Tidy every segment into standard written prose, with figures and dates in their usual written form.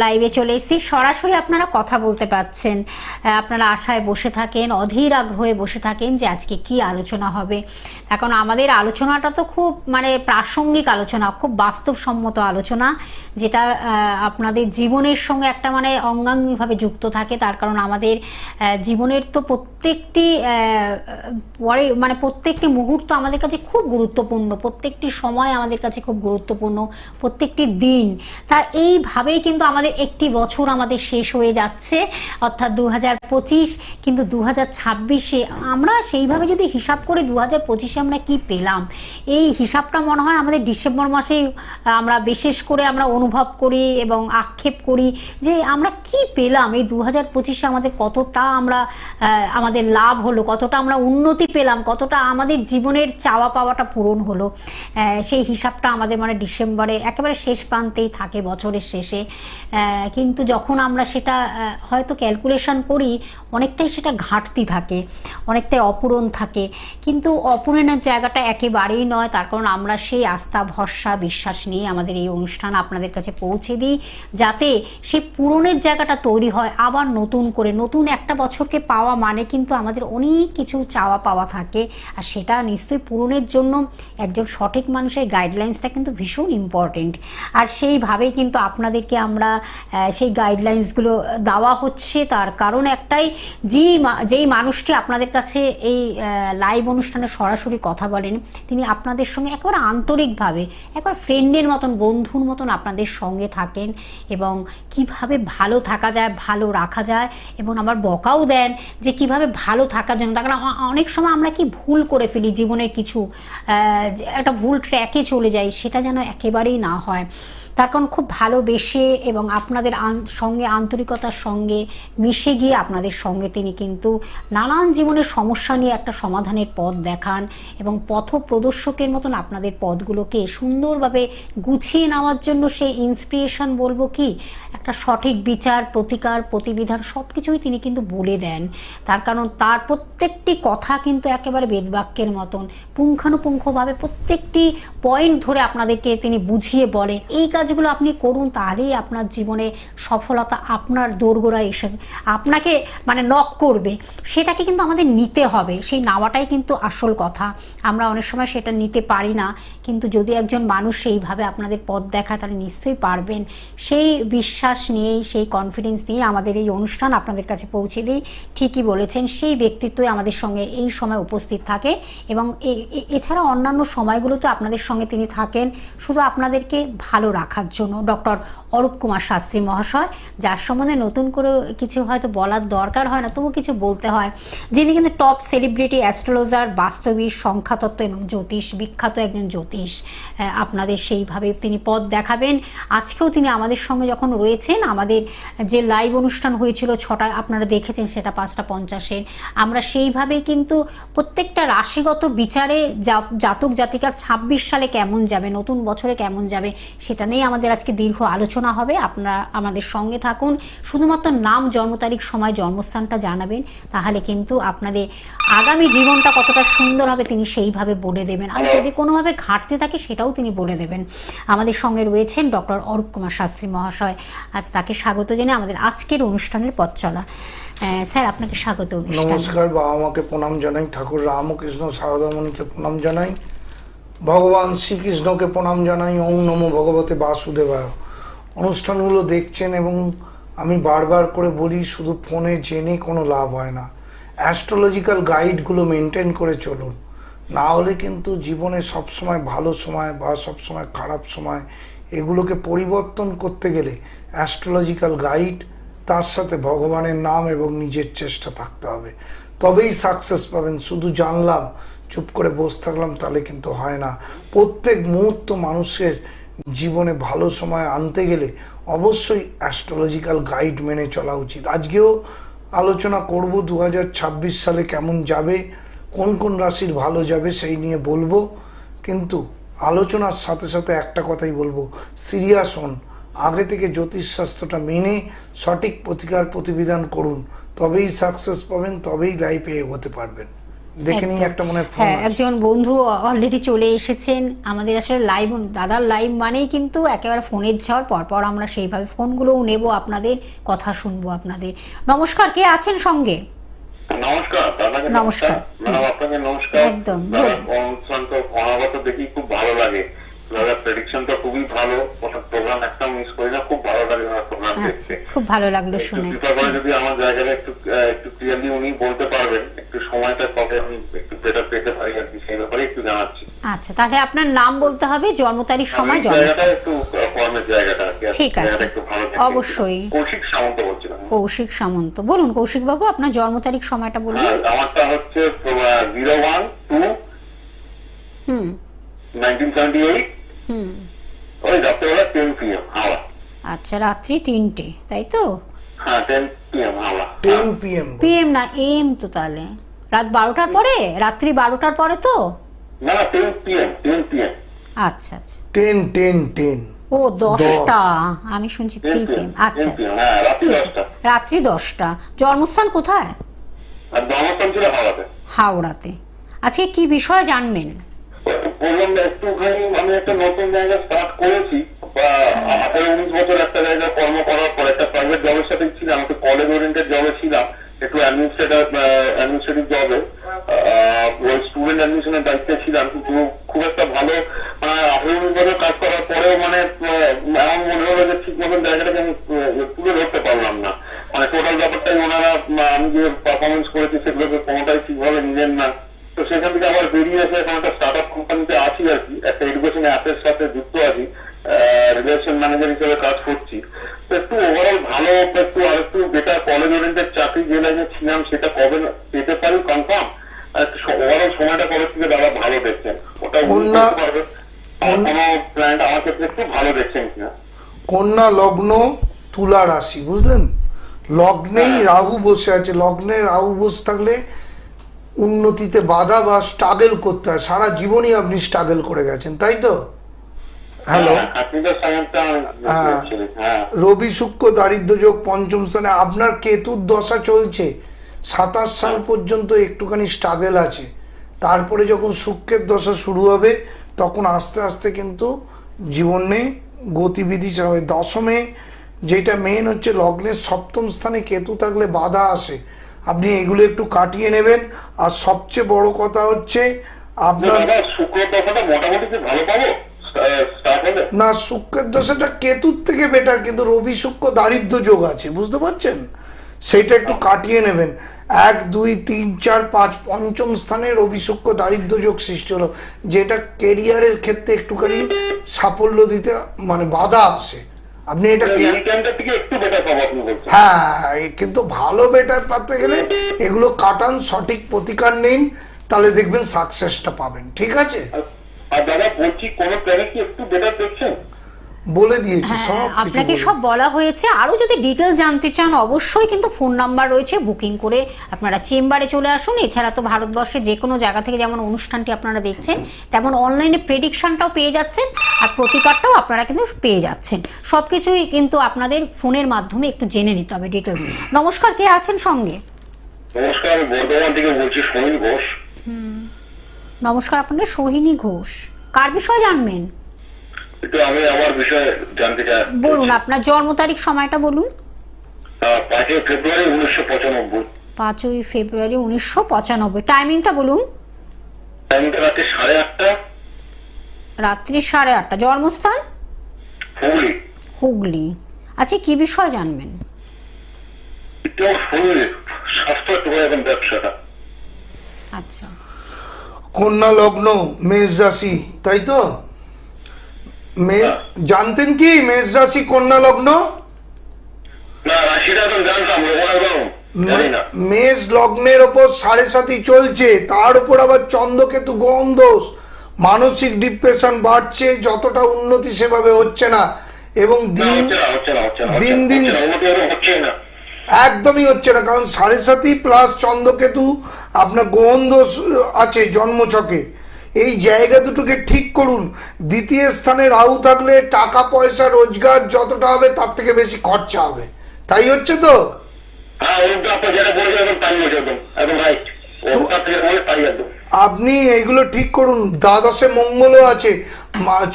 লাইভে চলে এসেছি, সরাসরি আপনারা কথা বলতে পাচ্ছেন। আপনারা আশায় বসে থাকেন, অধীর আগ্রহে বসে থাকেন যে আজকে কি আলোচনা হবে। এখন আমাদের আলোচনাটা তো খুব প্রাসঙ্গিক আলোচনা, খুব বাস্তবসম্মত আলোচনা, যেটা আপনাদের জীবনের সঙ্গে একটা অঙ্গাঙ্গিভাবে যুক্ত থাকে। তার কারণ আমাদের জীবনের তো প্রত্যেকটি প্রত্যেকটি মুহূর্ত আমাদের কাছে খুব গুরুত্বপূর্ণ, প্রত্যেকটি সময় আমাদের কাছে খুব গুরুত্বপূর্ণ, প্রত্যেকটি দিন। তা এইভাবেই কিন্তু আমাদের একটি বছর আমাদের শেষ হয়ে যাচ্ছে, অর্থাৎ 2025। কিন্তু 2026-এ আমরা সেইভাবে যদি হিসাব করি 2025-এ আমরা কি পেলাম, এই হিসাবটা মনে হয় আমাদের ডিসেম্বর মাসেই আমরা বিশেষ করে আমরা অনুভব করি এবং আক্ষেপ করি যে আমরা কি পেলাম এই 2025-এ, আমাদের কতটা আমাদের লাভ হলো, কতটা আমরা উন্নতি পেলাম, কতটা আমাদের জীবনের চাওয়া পাওয়াটা পূরণ হলো। সেই হিসাবটা আমাদের ডিসেম্বরে একেবারে শেষ প্রান্তেই থাকে, বছরের শেষে। কিন্তু যখন আমরা সেটা হয়তো ক্যালকুলেশন করি, অনেকটাই সেটা ঘাটতি থাকে, অনেকটাই অপূরণ থাকে। কিন্তু অপূরণের জায়গাটা একেবারেই নয়। তার কারণ আমরা সেই আস্থা, ভরসা, বিশ্বাস নিয়ে আমাদের এই অনুষ্ঠান আপনাদের কাছে পৌঁছে দিই, যাতে সেই পূরণের জায়গাটা তৈরি হয় আবার নতুন করে। নতুন একটা বছরকে পাওয়া মানে কিন্তু আমাদের অনেক কিছু চাওয়া পাওয়া থাকে, আর সেটা নিশ্চয়ই পূরণের জন্য একজন সঠিক মানুষের গাইডলাইন্সটা কিন্তু ভীষণ ইম্পর্টেন্ট। আর সেইভাবেই কিন্তু আপনাদেরকে আমরা সেই গাইডলাইন্সগুলো দেওয়া হচ্ছে। তার কারণ একটাই, যেই মানুষটি আপনাদের কাছে এই লাইভ অনুষ্ঠানে সরাসরি কথা বলেন, তিনি আপনাদের সঙ্গে একেবারে আন্তরিকভাবে, একবার ফ্রেন্ডের মতন, বন্ধুর মতন আপনাদের সঙ্গে থাকেন এবং কিভাবে ভালো থাকা যায়, ভালো রাখা যায়, এবং আবার বকাও দেন যে কিভাবে ভালো থাকার জন্য। তার কারণ অনেক সময় আমরা কি ভুল করে ফেলি জীবনের কিছু, একটা ভুল ট্র্যাকে চলে যাই, সেটা যেন একেবারেই না হয়। তার কারণ খুব ভালোবেসে এবং আপনাদের সঙ্গে আন্তরিকতার সঙ্গে মিশে গিয়ে আপনাদের সঙ্গে তিনি কিন্তু নানান জীবনের সমস্যা নিয়ে একটা সমাধানের পথ দেখান, এবং পথ প্রদর্শকের মতন আপনাদের পথগুলোকে সুন্দরভাবে গুছিয়ে নেওয়ার জন্য সেই ইন্সপিরেশন বলবো কি, একটা সঠিক বিচার, প্রতিকার, প্রতিবিধান সব কিছুই তিনি কিন্তু বলে দেন। তার কারণ তার প্রত্যেকটি কথা কিন্তু একেবারে বেদবাক্যের মতন পুঙ্খানুপুঙ্খভাবে প্রত্যেকটি পয়েন্ট ধরে আপনাদেরকে তিনি বুঝিয়ে বলেন, এই কাজগুলো আপনি করুন, তাহলেই আপনার জীবনে সফলতা আপনার দোরগোড়ায় এসে আপনাকে নক করবে। সেটাকে কিন্তু আমাদের নিতে হবে, সেই নেওয়াটাই কিন্তু আসল কথা। আমরা অনেক সময় সেটা নিতে পারি না, কিন্তু যদি একজন মানুষ সেইভাবে আপনাদের পথ দেখায়, তাহলে নিশ্চয়ই পারবেন। সেই বিশ্বাস নিয়েই, সেই কনফিডেন্স নিয়ে আমাদের এই অনুষ্ঠান আপনাদের কাছে পৌঁছে দিই। ঠিকই বলেছেন, সেই ব্যক্তিত্বই আমাদের সঙ্গে এই সময় উপস্থিত থাকে, এবং এছাড়া অন্যান্য সময়গুলোতে আপনাদের সঙ্গে তিনি থাকেন শুধু আপনাদেরকে ভালো রাখার জন্য। ডক্টর অরূপ কুমার শাস্ত্রী মহাশয়, যার সম্বন্ধে নতুন করে কিছু হয়তো বলার দরকার হয় না, তবু কিছু বলতে হয়। যিনি কিন্তু টপ সেলিব্রিটি অ্যাস্ট্রোলজার, বাস্তবিক, সংখ্যাতত্ত্ব এবং জ্যোতিষ, বিখ্যাত একজন জ্যোতিষ। আপনাদের সেইভাবে তিনি পথ দেখাবেন। আজকেও তিনি আমাদের সঙ্গে যখন রয়েছেন, আমাদের যে লাইভ অনুষ্ঠান হয়েছিল 6টায়, আপনারা দেখেছেন সেটা 5:50-এ, আমরা সেইভাবেই কিন্তু প্রত্যেকটা রাশিগত বিচারে জাতক জাতিকার 26 সালে কেমন যাবে, নতুন বছরে কেমন যাবে, সেটা নিয়ে আমাদের আজকে দীর্ঘ আলোচনা হবে। আপনারা আমাদের সঙ্গে থাকুন। শুধুমাত্র নাম, জন্ম তারিখ, সময়, জন্মস্থানটা জানাবেন, তাহলে কিন্তু আপনাদের আগামী জীবনটা কতটা সুন্দর হবে তিনি সেইভাবে বলে দেবেন। আর যদি কোনোভাবে ঘাটতি থাকে সেটাও তিনি বলে দেবেন। আমাদের সঙ্গে রয়েছেন ডক্টর অরূপ কুমার শাস্ত্রী মহাশয়। আজ তাকে স্বাগত জানিয়ে আমাদের আজকের অনুষ্ঠানের পথ চলা। স্যার, আপনাকে স্বাগত। নমস্কার। বাবা মাকে প্রণাম জানাই, ঠাকুর রামকৃষ্ণ সারদামণিকে প্রণাম জানাই, ভগবান শ্রীকৃষ্ণকে প্রণাম জানাই। ওম নমো ভগবতে বাসুদেবায়। অনুষ্ঠানগুলো দেখছেন, এবং আমি বারবার করে বলি, শুধু ফোনে জেনে কোনো লাভ হয় না। অ্যাস্ট্রোলজিক্যাল গাইডগুলো মেনটেন করে চলুন, না হলে কিন্তু জীবনে সবসময় ভালো সময় বা সবসময় খারাপ সময়, এগুলোকে পরিবর্তন করতে গেলে অ্যাস্ট্রোলজিক্যাল গাইড, তার সাথে ভগবানের নাম এবং নিজের চেষ্টা থাকতে হবে, তবেই সাকসেস পাবেন। শুধু জানলাম, চুপ করে বসে থাকলাম, তাহলে কিন্তু হয় না। প্রত্যেক মুহূর্ত মানুষের জীবনে ভালো সময় আনতে গেলে অবশ্যই অ্যাস্ট্রোলজিক্যাল গাইড মেনে চলা উচিত। আজকেও আলোচনা করব 2026 সালে কেমন যাবে, কোন কোন রাশির ভালো যাবে সেই নিয়ে বলবো। কিন্তু আলোচনার সাথে সাথে একটা কথাই বলবো, সিরিয়াস হন। আগে থেকে জ্যোতিষশাস্ত্রটা মেনে সঠিক প্রতিকার প্রতিবিধান করুন, তবেই সাকসেস পাবেন, তবেই লাইফে এগোতে পারবেন। দেখে নিই একদম। একটা মনে হয় ফোন হ্যাঁ, আছে। একজন বন্ধু অলরেডি চলে এসেছেন আমাদের। আসলে লাইভ, দাদার লাইভ মানেই কিন্তু একেবারে ফোনের ঝড়। পরপর আমরা সেইভাবে ফোনগুলোও নেব, আপনাদের কথা শুনবো আপনাদের। নমস্কার, কে আছেন সঙ্গে? নমস্কার দাদাকে। নমস্কার। ম্যাডাম আপনাকে নমস্কার। একদম। দাদা অনুষ্ঠান তো অনাগত দেখি খুব ভালো লাগে। দাদার প্রেডিকশনটা খুবই ভালো, ওটার প্রোগ্রাম একটা মিস করি না, খুব ভালো লাগে দাদার প্রোগ্রাম আচ্ছা, দেখতে। খুব ভালো লাগলো একটু শুনে। কৃপা করে যদি আমার জায়গাটা একটু ক্লিয়ারলি উনি বলতে পারবেন, একটু সময়টা কবে আমি একটু বেটার পেতে পারি আর কি, সেই ব্যাপারে একটু জানাচ্ছি। আচ্ছা, তাহলে আপনার নাম বলতে হবে, জন্ম তারিখ, সময়, আমি জায়গাটা জন্মস্থান। একটু কর্মের জায়গাটা আর কি, ঠিক আছে, জায়গাটা একটু ভালো দেখতে অবশ্যই। চাইছিলাম। কৌশিক সামন্ত বলছিলাম। কৌশিক সামন্ত, বলুন কৌশিক বাবু, আপনার জন্ম তারিখ, সময়টা বলুন। আমারটা হচ্ছে 01/2/1978, হুম। ওই রাত্রেবেলা 10 PM হাওড়া। আচ্ছা, রাত্রি 3টে, তাই তো? হ্যাঁ 10 PM হাওড়া। 10 PM পিএম না এম তো, তাহলে রাত 12টার পরে, রাত্রি 12টার পরে তো? না 10 PM 10 PM আচ্ছা আচ্ছা, 10 ও 10টা, আমি শুনছি 3 PM। আচ্ছা 10 আচ্ছা, PM, হ্যাঁ রাত্রি 10টা। রাত্রি 10টা। জন্মস্থান কোথায়? আর জন্মস্থান ছিল হাওড়াতে। হাওড়াতে। আজকে কি বিষয় জানবেন? বললাম একটুখানি, আমি একটা নতুন জায়গা স্টার্ট করেছি, 18-19 বছর একটা জায়গায় কর্ম করার পর একটা প্রাইভেট জবের সাথে ছিলাম, একটু কলেজ ওরিয়েন্টেড জবে ছিলাম, একটু অ্যাডমিনিস্ট্রেটিভ জবে, ওই স্টুডেন্ট অ্যাডমিশনের দায়িত্বে ছিলাম। কিন্তু খুব একটা ভালো, 18-19 বছর কাজ করার পরেও এমন মনে হলো যে ঠিক মতন জায়গাটাকে আমি তুলে ধরতে পারলাম না। টোটাল ব্যাপারটাই ওনারা, আমি যে পারফরমেন্স করেছি সেগুলোকে কোনোটাই ঠিকভাবে নিলেন না। তো সেখান থেকে আবার বেরিয়ে এসে এখন একটা স্টার্ট আপ কোম্পানিতে আছি আর কি, একটা এডুকেশন অ্যাপের সাথে যুক্ত আছি, রিলেশন ম্যানেজার হিসেবে কাজ করছি। তো একটু ওভারঅল ভালো, একটু আর একটু বেটার কলেজ ওরিয়েন্টেড চাকরি যে লাইনে ছিলাম সেটা কবে পেতে পারি কনফার্ম, ওভারঅল সময়টা কবে থেকে দাদা ভালো দেখছেন ওটা বলতে পারবেন? কোনো প্ল্যান আমার ক্ষেত্রে একটু ভালো দেখছেন কিনা? কন্যা লগ্ন, তুলা রাশি, বুঝলেন? লগ্নেই রাহু বসে আছে। লগ্নে রাহু বসে থাকলে উন্নতিতে বাধা বা স্ট্রাগল করতে হয়। সারা জীবনই আপনি স্ট্রাগল করে গেছেন, তাই তো? হ্যালো, রবি শুক্র দারিদ্র যোগ পঞ্চম স্থানে, আপনার কেতুর দশা চলছে 27 সাল পর্যন্ত একটুখানি স্ট্রাগল আছে। তারপরে যখন শুক্রের দশা শুরু হবে তখন আস্তে আস্তে কিন্তু জীবনে গতিবিধি হবে। দশমে যেটা মেন হচ্ছে, লগ্নের সপ্তম স্থানে কেতু থাকলে বাধা আসে, আপনি এগুলো একটু কাটিয়ে নেবেন। আর সবচেয়ে বড় কথা হচ্ছে আপনার শুক্রের দশাটা মোটামুটি ভালো পাবো না, শুক্রের দশাটা কেতুর থেকে বেটার, কিন্তু রবি শুক্র দারিদ্র যোগ আছে, বুঝতে পারছেন? সেইটা একটু কাটিয়ে নেবেন। 1, 2, 3, 4, 5 পঞ্চম স্থানে রবি শুক্র দারিদ্র যোগ সৃষ্টি হলো, যেটা কেরিয়ারের ক্ষেত্রে একটুখানি সাফল্য দিতে বাধা আসে। আপনি এটা একটু বেটার পাবো আপনি বলছেন? হ্যাঁ, কিন্তু ভালো বেটার পাতে গেলে এগুলো কাটান, সঠিক প্রতিকার নিন, তাহলে দেখবেন সাকসেসটা পাবেন। ঠিক আছে? আর দাদা বলছি, কোন প্ল্যানে কি একটু বেটার দেখছেন? বলে দিয়েছি সব হ্যাঁ, কিছু আপনাকে বলে সব বলা হয়েছে। আরো যদি ডিটেলস জানতে চান অবশ্যই কিন্তু ফোন নাম্বার রয়েছে, বুকিং করে আপনারা চেম্বারে চলে আসুন। এছাড়া তো ভারতবর্ষের যে কোনো জায়গা থেকে যেমন অনুষ্ঠানটি আপনারা দেখছেন, তেমন অনলাইনে প্রেডিকশনটাও পেয়ে যাচ্ছেন, আর প্রতিকারটাও আপনারা কিন্তু পেয়ে যাচ্ছেন। সবকিছুই কিন্তু আপনাদের ফোনের মাধ্যমে একটু জেনে নিতে হবে ডিটেলস। নমস্কার, কে আছেন সঙ্গে? নমস্কার, আমি বর্ধমান থেকে বলছি, সোহিনী ঘোষ। নমস্কার, আপনাদের সোহিনী ঘোষ। কার বিষয়ে জানবেন? একটু আমি আমার বিষয়ে জানতে চাই। বলুন, আপনার জন্ম তারিখ, সময়টা বলুন। 5 ফেব্রুয়ারি 1995। 5 ফেব্রুয়ারি 1995। টাইমিংটা বলুন। টাইমটা রাতে 8:30। রাত্রি 8:30। জন্মস্থান? হুগলি। হুগলি। আচ্ছা, কি বিষয় জানবেন? একটু শরীর স্বাস্থ্য একটু এখন ব্যবসাটা। আচ্ছা, কন্যা লগ্ন, মেষ রাশি, তাই তো? জানতেন কি মেষ রাশি কন্যা লগ্ন? না, রাশিটা তো জানতাম, জানি না। মেষ লগ্নের ওপর 7.5 চলছে, তার উপর আবার চন্দ্রকেতু গহন দোষ, মানসিক ডিপ্রেশন বাড়ছে, যতটা উন্নতি সেভাবে হচ্ছে না, এবং দিন দিন একদমই হচ্ছে না, কারণ 7.5 প্লাস চন্দ্রকেতু আপনার গহন দোষ আছে জন্মছকে। এই জায়গা দুটোকে ঠিক করুন। দ্বিতীয় স্থানে রাহু থাকলে টাকা পয়সা রোজগার যতটা হবে তার থেকে বেশি খরচা হবে, তাই হচ্ছে তো? ওটা থেকে তাই একদম। আপনি এইগুলো ঠিক করুন। দ্বাদশে মঙ্গলও আছে,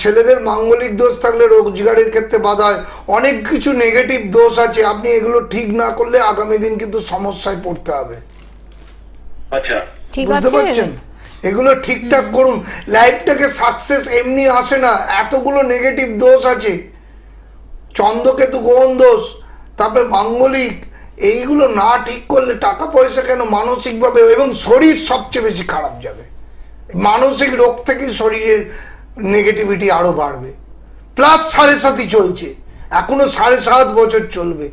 ছেলেদের মাঙ্গলিক দোষ থাকলে রোজগারের ক্ষেত্রে বাধা হয়, অনেক কিছু নেগেটিভ দোষ আছে। আপনি এগুলো ঠিক না করলে আগামী দিন কিন্তু সমস্যায় পড়তে হবে। আচ্ছা, ঠিক বুঝতে আছে। পারছেন? এগুলো ঠিকঠাক করুন। লাইফটাকে সাকসেস এমনি আসে না, এতগুলো নেগেটিভ দোষ আছে, চন্দ্রকেতু গ্রহণ দোষ, তারপরে মাঙ্গলিক, এইগুলো না ঠিক করলে টাকা পয়সা কেন, মানসিকভাবে এবং শরীর সবচেয়ে বেশি খারাপ যাবে। মানসিক রোগ থেকে শরীরের নেগেটিভিটি আরো বাড়বে। প্লাস 7.5 চলছে, এখনো 7.5 বছর চলবে।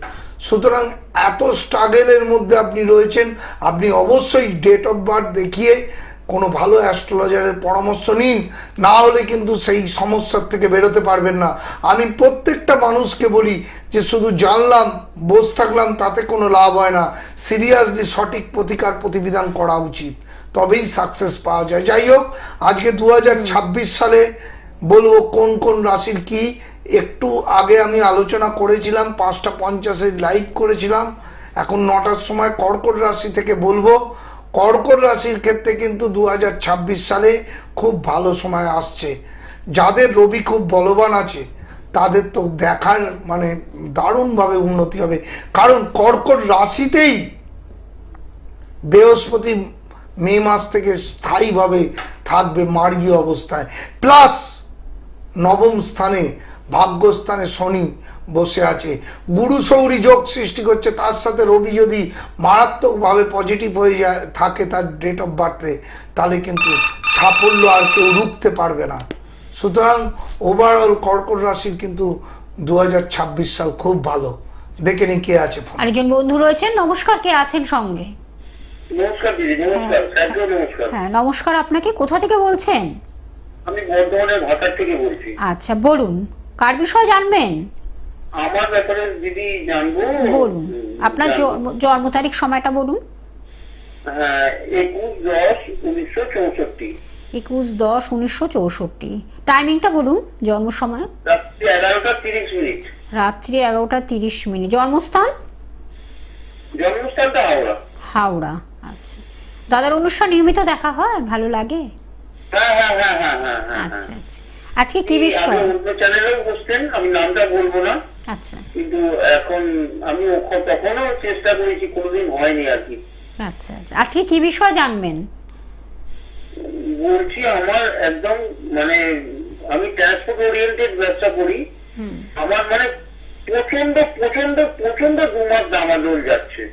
সুতরাং এত স্ট্রাগেলের মধ্যে আপনি রয়েছেন, আপনি অবশ্যই ডেট অফ বার্থ দেখিয়ে কোনো ভালো অ্যাস্ট্রোলজারের পরামর্শ নিন, না হলে কিন্তু সেই সমস্যার থেকে বেরোতে পারবেন না। আমি প্রত্যেকটা মানুষকে বলি যে শুধু জানলাম বসে থাকলাম তাতে কোনো লাভ হয় না, সিরিয়াসলি সঠিক প্রতিকার প্রতিবিধান করা উচিত, তবেই সাকসেস পাওয়া যায়। যাই হোক, আজকে 2026 সালে বলবো কোন কোন রাশির কি, একটু আগে আমি আলোচনা করেছিলাম, 5:50 লাইভ করেছিলাম। এখন 9টার সময় কর্কট রাশি থেকে বলবো। কর্কট রাশির ক্ষেত্রে কিন্তু 2026 সালে খুব ভালো সময় আসছে। যাদের রবি খুব বলবান আছে তাদের তো দেখার মানে দারুণভাবে উন্নতি হবে, কারণ কর্কট রাশিতেই বৃহস্পতি মে মাস থেকে স্থায়ীভাবে থাকবে মার্গী অবস্থায়। প্লাস নবম স্থানে ভাগ্যস্থানে শনি বসে আছে, গুরু সৌরী যোগ সৃষ্টি করছে। তার সাথে রবি যদি মারাত্মকভাবে পজিটিভ হয়ে যায় থাকে তার ডেট অফ বার্থে, তাহলে কিন্তু সাফল্য আর কেউ রুখতে পারবে না। সুতরাং ওভারঅল কর্কট রাশির কিন্তু 2026 সাল খুব ভালো। দেখে নি কে আছে ফোন। আরেকজন বন্ধু রয়েছেন, নমস্কার, কে আছেন সঙ্গে? নমস্কার দিদি, নমস্কার, একদম নমস্কার। হ্যাঁ নমস্কার, আপনাকে কোথা থেকে বলছেন? আমি বর্ধমানের ভাতার থেকে বলছি। আচ্ছা বলুন, কার বিষয় জানবেন? আমার ব্যাপারে দিদি জানবো। বলুন, আপনার জন্ম তারিখ সময়টা বলুন। হ্যাঁ, 21/10/1964। 21/10/1964। টাইমিংটা বলুন, জন্ম সময়। রাত্রি 11:30। রাত্রি 11:30। জন্মস্থান? জন্মস্থানটা হাওড়া। হাওড়া। আচ্ছা, দাদার অনুষ্ঠান নিয়মিত দেখা হয়, ভালো লাগে? হ্যাঁ হ্যাঁ হ্যাঁ হ্যাঁ হ্যাঁ হ্যাঁ। আচ্ছা আচ্ছা, আজকে কি বিষয়? আমি অন্য চ্যানেলেও বসতেন, আমি নামটা বলবো না, আচ্ছা কিন্তু এখন আমি তখনও চেষ্টা করেছি, কোনোদিন হয়নি আর কি। আচ্ছা আচ্ছা, আজকে কি বিষয় জানবেন? বলছি আমার একদম মানে আমি ট্রান্সপোর্ট ওরিয়েন্টেড ব্যবসা করি। আমার মানে প্রচন্ড প্রচন্ড প্রচন্ড 2 মাস দামাদোল যাচ্ছে।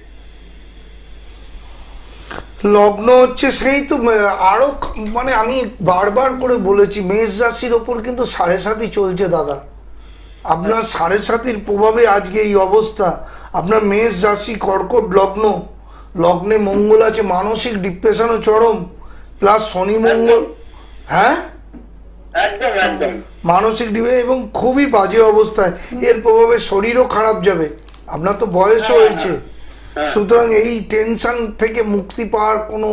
লগ্ন হচ্ছে সেই তো আরো মানে আমি বারবার করে বলেছি, মেষ রাশির ওপর কিন্তু 7.5 চলছে দাদা। আপনার 7.5 প্রভাবে আজকে এই অবস্থা। আপনার মেষ রাশি, কর্কট লগ্ন, লগ্নে মঙ্গল আছে, মানসিক ডিপ্রেশনও চরম, প্লাস শনি মঙ্গল, হ্যাঁ একদম একদম মানসিক এবং খুবই বাজে অবস্থায়। এর প্রভাবে শরীরও খারাপ যাবে, আপনার তো বয়সও হয়েছে। সুতরাং এই টেনশন থেকে মুক্তি পাওয়ার কোনো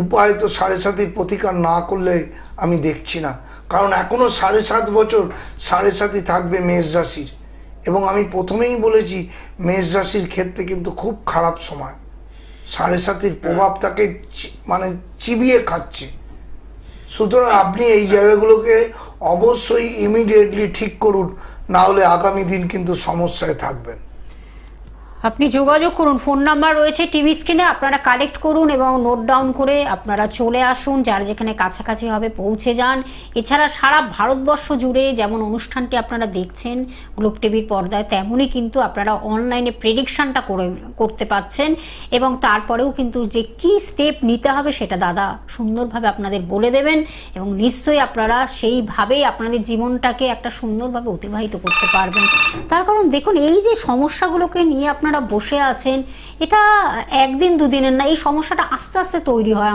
উপায় তো 7.5 প্রতিকার না করলে আমি দেখছি না, কারণ এখনো 7.5 বছর 7.5 থাকবে মেষ রাশির। এবং আমি প্রথমেই বলেছি মেষ রাশির ক্ষেত্রে কিন্তু খুব খারাপ সময়, 7.5 প্রভাব তাকে মানে চিবিয়ে খাচ্ছে। সুতরাং আপনি এই জায়গাগুলোকে অবশ্যই ইমিডিয়েটলি ঠিক করুন, না হলে আগামী দিন কিন্তু সমস্যায় থাকবেন। আপনি যোগাযোগ করুন, ফোন নাম্বার রয়েছে টিভি স্ক্রিনে, আপনারা কালেক্ট করুন এবং নোট ডাউন করে আপনারা চলে আসুন, যার যেখানে কাছাকাছি হবে পৌঁছে যান। এছাড়া সারা ভারতবর্ষ জুড়ে যেমন অনুষ্ঠানটি আপনারা দেখছেন গ্লোব টিভির পর্দায়, তেমনই কিন্তু আপনারা অনলাইনে প্রেডিকশনটা করতে পাচ্ছেন, এবং তারপরেও কিন্তু যে কি স্টেপ নিতে হবে সেটা দাদা সুন্দরভাবে আপনাদের বলে দেবেন, এবং নিশ্চয়ই আপনারা সেইভাবেই আপনাদের জীবনটাকে একটা সুন্দরভাবে অতিবাহিত করতে পারবেন। তার কারণ দেখুন, এই যে সমস্যাগুলোকে নিয়ে আপনারা বসে আছেন, এটা একদিন দুদিনের না, এই সমস্যাটা আস্তে আস্তে তৈরি হয়।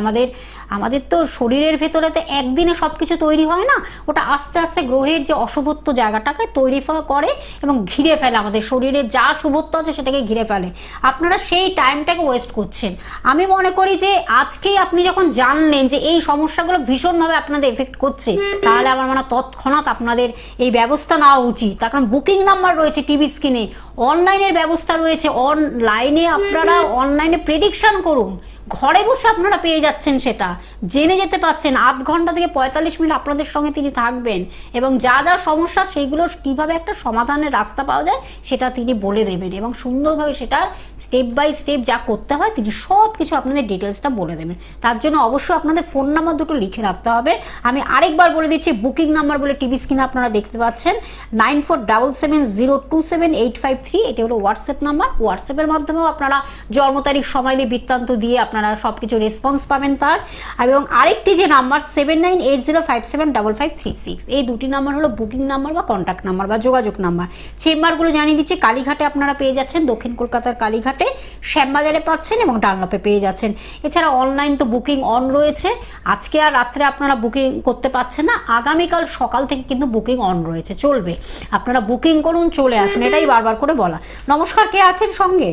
আমাদের তো শরীরের ভেতরে তো একদিনে সবকিছু তৈরি হয় না, ওটা আস্তে আস্তে গ্রহের যে অশুভত্ব জায়গাটাকে তৈরি করে এবং ঘিরে ফেলে, আমাদের শরীরে যা শুভত্ব আছে সেটাকে ঘিরে ফেলে। আপনারা সেই টাইমটাকে ওয়েস্ট করছেন। আমি মনে করি যে আজকেই আপনি যখন জানলেন যে এই সমস্যাগুলো ভীষণভাবে আপনাদের এফেক্ট করছে, তাহলে আমার মনে হয় তৎক্ষণাৎ আপনাদের এই ব্যবস্থা নেওয়া উচিত। তার কারণ বুকিং নাম্বার রয়েছে টিভি স্ক্রিনে, অনলাইনের ব্যবস্থা রয়েছে, অনলাইনে আপনারা অনলাইনে প্রেডিকশন করুন, ঘরে বসে আপনারা পেয়ে যাচ্ছেন, সেটা জেনে যেতে পাচ্ছেন। আধ ঘন্টা থেকে 45 মিনিট আপনাদের সঙ্গে তিনি থাকবেন এবং যা যা সমস্যা সেইগুলো কিভাবে একটা সমাধানের রাস্তা পাওয়া যায় সেটা তিনি বলে দেবেন এবং সুন্দরভাবে সেটা স্টেপ বাই স্টেপ যা করতে হয় তিনি সব কিছু আপনাদের ডিটেলসটা বলে দেবেন। তার জন্য অবশ্যই আপনাদের ফোন নাম্বার দুটো লিখে রাখতে হবে। আমি আরেকবার বলে দিচ্ছি, বুকিং নাম্বার বলে টিভি স্ক্রিনে আপনারা দেখতে পাচ্ছেন 9477027853, এটি হলো হোয়াটসঅ্যাপ নাম্বার। হোয়াটসঅ্যাপের মাধ্যমেও আপনারা জন্ম তারিখ, সময় দিয়ে, বৃত্তান্ত দিয়ে আপনারা সবকিছু রেসপন্স পাবেন তার। এবং আরেকটি যে নাম্বার 7980575536, এই দুটি নাম্বার হলো বুকিং নাম্বার বা কন্ট্যাক্ট নাম্বার বা যোগাযোগ নাম্বার। চেম্বারগুলো জানিয়ে দিচ্ছি, কালীঘাটে আপনারা পেয়ে যাচ্ছেন, দক্ষিণ কলকাতার কালীঘাটে, শ্যামবাজারে পাচ্ছেন এবং ডানলপে পেয়ে যাচ্ছেন। এছাড়া অনলাইন তো বুকিং অন রয়েছে। আজকে আর রাত্রে আপনারা বুকিং করতে পারছেন না, আগামীকাল সকাল থেকে কিন্তু বুকিং অন রয়েছে, চলবে। আপনারা বুকিং করুন, চলে আসুন, এটাই বারবার করে বলা। নমস্কার, কে আছেন সঙ্গে?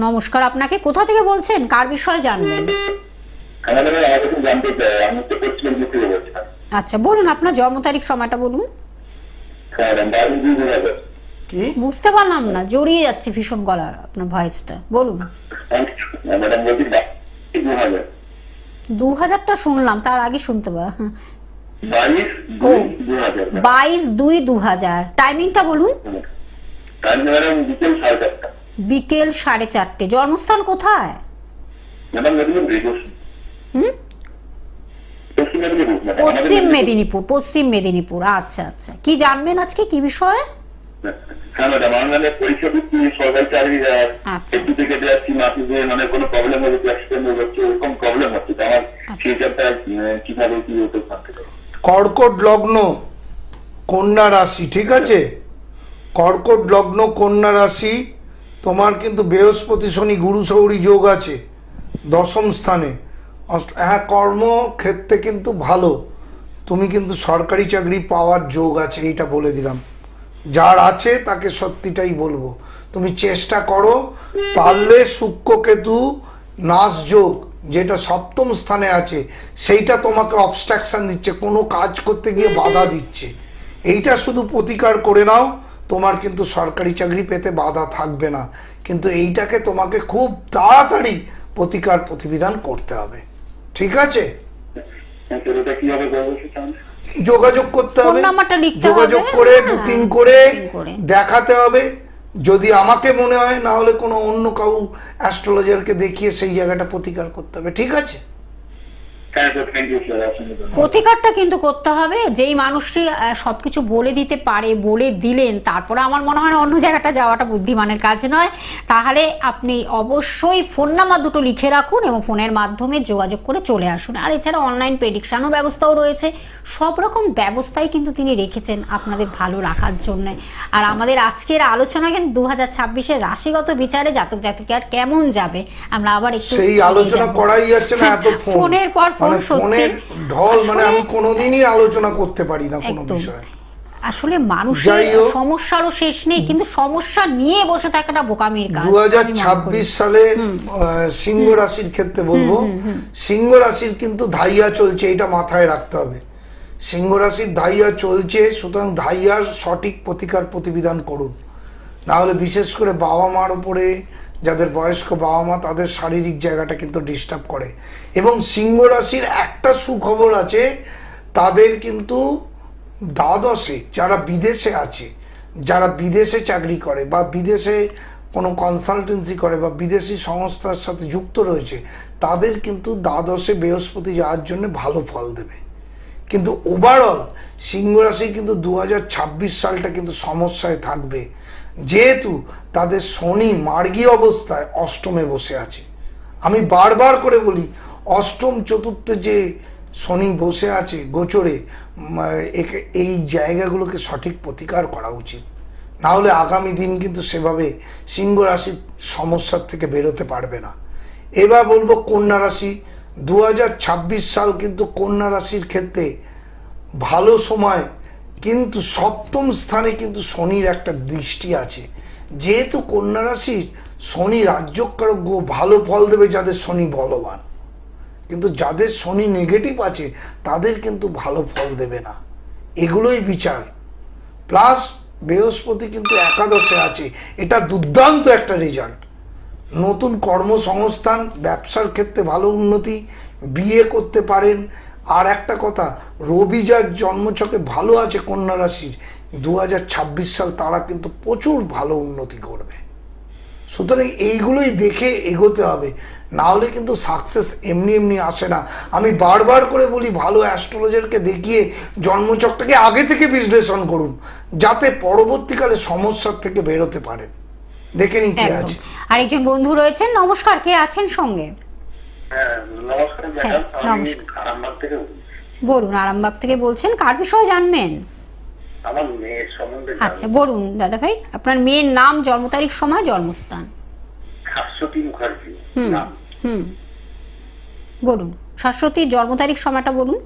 নমস্কার, আপনাকে কোথা থেকে বলছেন, কার বিষয়ে জানবেন? আচ্ছা বলুন, আপনার জন্ম তারিখ, সময়টা বলুন। কি বুঝতে পারলাম না, জড়িয়ে যাচ্ছে ভীষণ গলার আপনার ভয়েসটা, বলুন। 2000টা শুনলাম, তার আগে শুনতে পার 22/2/2000। টাইমিংটা বলুন। বিকেল 4:30। জন্মস্থান কোথায়? পশ্চিম মেদিনীপুর। পশ্চিম মেদিনীপুর, আচ্ছা আচ্ছা। কি জানবেন আজকে, কি বিষয়ে? কর্কট লগ্ন, কন্যা রাশি, ঠিক আছে? কর্কট লগ্ন, কন্যা রাশি, তোমার কিন্তু বৃহস্পতি শনি গুরু সৌরী যোগ আছে 10ম স্থানে। হ্যাঁ, কর্মক্ষেত্রে কিন্তু ভালো, তুমি কিন্তু সরকারি চাকরি পাওয়ার যোগ আছে, এইটা বলে দিলাম। যার আছে তাকে সত্যিটাই বলবো, তুমি চেষ্টা করো। পারলে শুক্রকেতু নাশ যোগ যেটা 7ম স্থানে আছে, সেইটা তোমাকে অবস্ট্রাকশন দিচ্ছে, কোনো কাজ করতে গিয়ে বাধা দিচ্ছে। এইটা শুধু প্রতিকার করে নাও, তোমার কিন্তু সরকারি চাকরি পেতে বাধা থাকবে না। কিন্তু এইটাকে তোমাকে খুব তাড়াতাড়ি প্রতিকার প্রতিবিধান করতে হবে, ঠিক আছে? যোগাযোগ করতে হবে, যোগাযোগ করে বুকিং করে দেখাতে হবে। যদি আমাকে মনে হয়, না হলে কোনো অন্য কাউ অ্যাস্ট্রোলজারকে দেখিয়ে সেই জায়গাটা প্রতিকার করতে হবে, ঠিক আছে? প্রতিকারটা কিন্তু করতে হবে। যেই মানুষটি সবকিছু বলে দিতে পারে, বলে দিলেন, তারপরে আমার মনে হয় অন্য জায়গাটা যাওয়াটা বুদ্ধিমানের কাজ নয়। তাহলে আপনি অবশ্যই ফোন নাম্বার দুটো লিখে রাখুন এবং ফোনের মাধ্যমে যোগাযোগ করে চলে আসুন। আর এছাড়া অনলাইন প্রেডিকশানও ব্যবস্থাও রয়েছে, সব রকম ব্যবস্থাই কিন্তু তিনি রেখেছেন আপনাদের ভালো রাখার জন্য। আর আমাদের আজকের আলোচনা কিন্তু 2026-এর রাশিগত বিচারে জাতক জাতিকার কেমন যাবে, আমরা আবার একটু সেই আলোচনা করাই যাচ্ছে না, এত ফোনের পর ফোনের ঢল, মানে আমি কোনোদিনই আলোচনা করতে পারি না কোনো বিষয়ে। আসলে মানুষের সমস্যারও শেষ নেই, কিন্তু সমস্যা নিয়ে বসে থাকাটা বোকামির কাজ। 2026 সালে সিংহ রাশির ক্ষেত্রে বলবো, সিংহ রাশির কিন্তু ধাইয়া চলছে, এটা মাথায় রাখতে হবে। সিংহ রাশির ধাইয়া চলছে, সুতরাং ধাইয়ার সঠিক প্রতিকার প্রতিবিধান করুন। না হলে বিশেষ করে বাবা মার উপরে, যাদের বয়স্ক বাবা মা, তাদের শারীরিক জায়গাটা কিন্তু ডিস্টার্ব করে। এবং সিংহ রাশির একটা সুখবর আছে, তাদের কিন্তু দ্বাদশে যারা বিদেশে আছে, যারা বিদেশে চাকরি করে বা বিদেশে কোনো কনসালটেন্সি করে বা বিদেশি সংস্থার সাথে যুক্ত রয়েছে, তাদের কিন্তু দ্বাদশে বৃহস্পতি যাওয়ার জন্য ভালো ফল দেবে। কিন্তু ওভারঅল সিংহ রাশি কিন্তু 2026 সালটা কিন্তু সমস্যায় থাকবে, যেহেতু তাদের শনি মার্গী অবস্থায় অষ্টমে বসে আছে। আমি বারবার করে বলি, অষ্টম চতুর্থে যে শনি বসে আছে গোচরে, এই জায়গাগুলোকে সঠিক প্রতিকার করা উচিত। না হলে আগামী দিন কিন্তু সেভাবে সিংহ রাশির সমস্যার থেকে বেরোতে পারবে না। এবার বলবো কন্যা রাশি, 2026 সাল কিন্তু কন্যা রাশির ক্ষেত্রে ভালো সময়, কিন্তু 7ম স্থানে কিন্তু শনির একটা দৃষ্টি আছে। যেহেতু কন্যা রাশির শনি রাজ্যকারক গ্রহ, ভালো ফল দেবে যাদের শনি বলবান, কিন্তু যাদের শনি নেগেটিভ আছে তাদের কিন্তু ভালো ফল দেবে না, এগুলোই বিচার। প্লাস বৃহস্পতি কিন্তু একাদশে আছে, এটা দুর্দান্ত একটা রেজাল্ট। নতুন কর্মসংস্থান, ব্যবসার ক্ষেত্রে ভালো উন্নতি, বিয়ে করতে পারেন। আর একটা কথা, রবি যার জন্মছকে ভালো আছে কন্যা রাশির, 2026 সাল তারা কিন্তু প্রচুর ভালো উন্নতি করবে। সুতরাং এইগুলোই দেখে এগোতে হবে, না হলে কিন্তু সাকসেস এমনি এমনি আসে না। আমি বারবার করে বলি, ভালো অ্যাস্ট্রোলজারকে দেখিয়ে জন্মছকটাকে আগে থেকে বিশ্লেষণ করুন, যাতে পরবর্তীকালে সমস্যার থেকে বেরোতে পারেন। দেখে নিন কি একদম। আছে। আরেকজন বন্ধু রয়েছেন, নমস্কার, কে আছেন সঙ্গে? হ্যাঁ, নমস্কার ম্যাডাম, আমি নমস্কার। আরামবাগ থেকে বলছি। বলুন, আরামবাগ থেকে বলছেন, কার বিষয়ে জানবেন? আমার মেয়ের সম্বন্ধে আচ্ছা বলুন দাদা ভাই, আপনার মেয়ের নাম, জন্ম তারিখ, সময়, জন্মস্থান। শাশ্বতী মুখার্জি হুম নাম। হুম বলুন, শাশ্বতীর জন্ম তারিখ, সময়টা বলুন।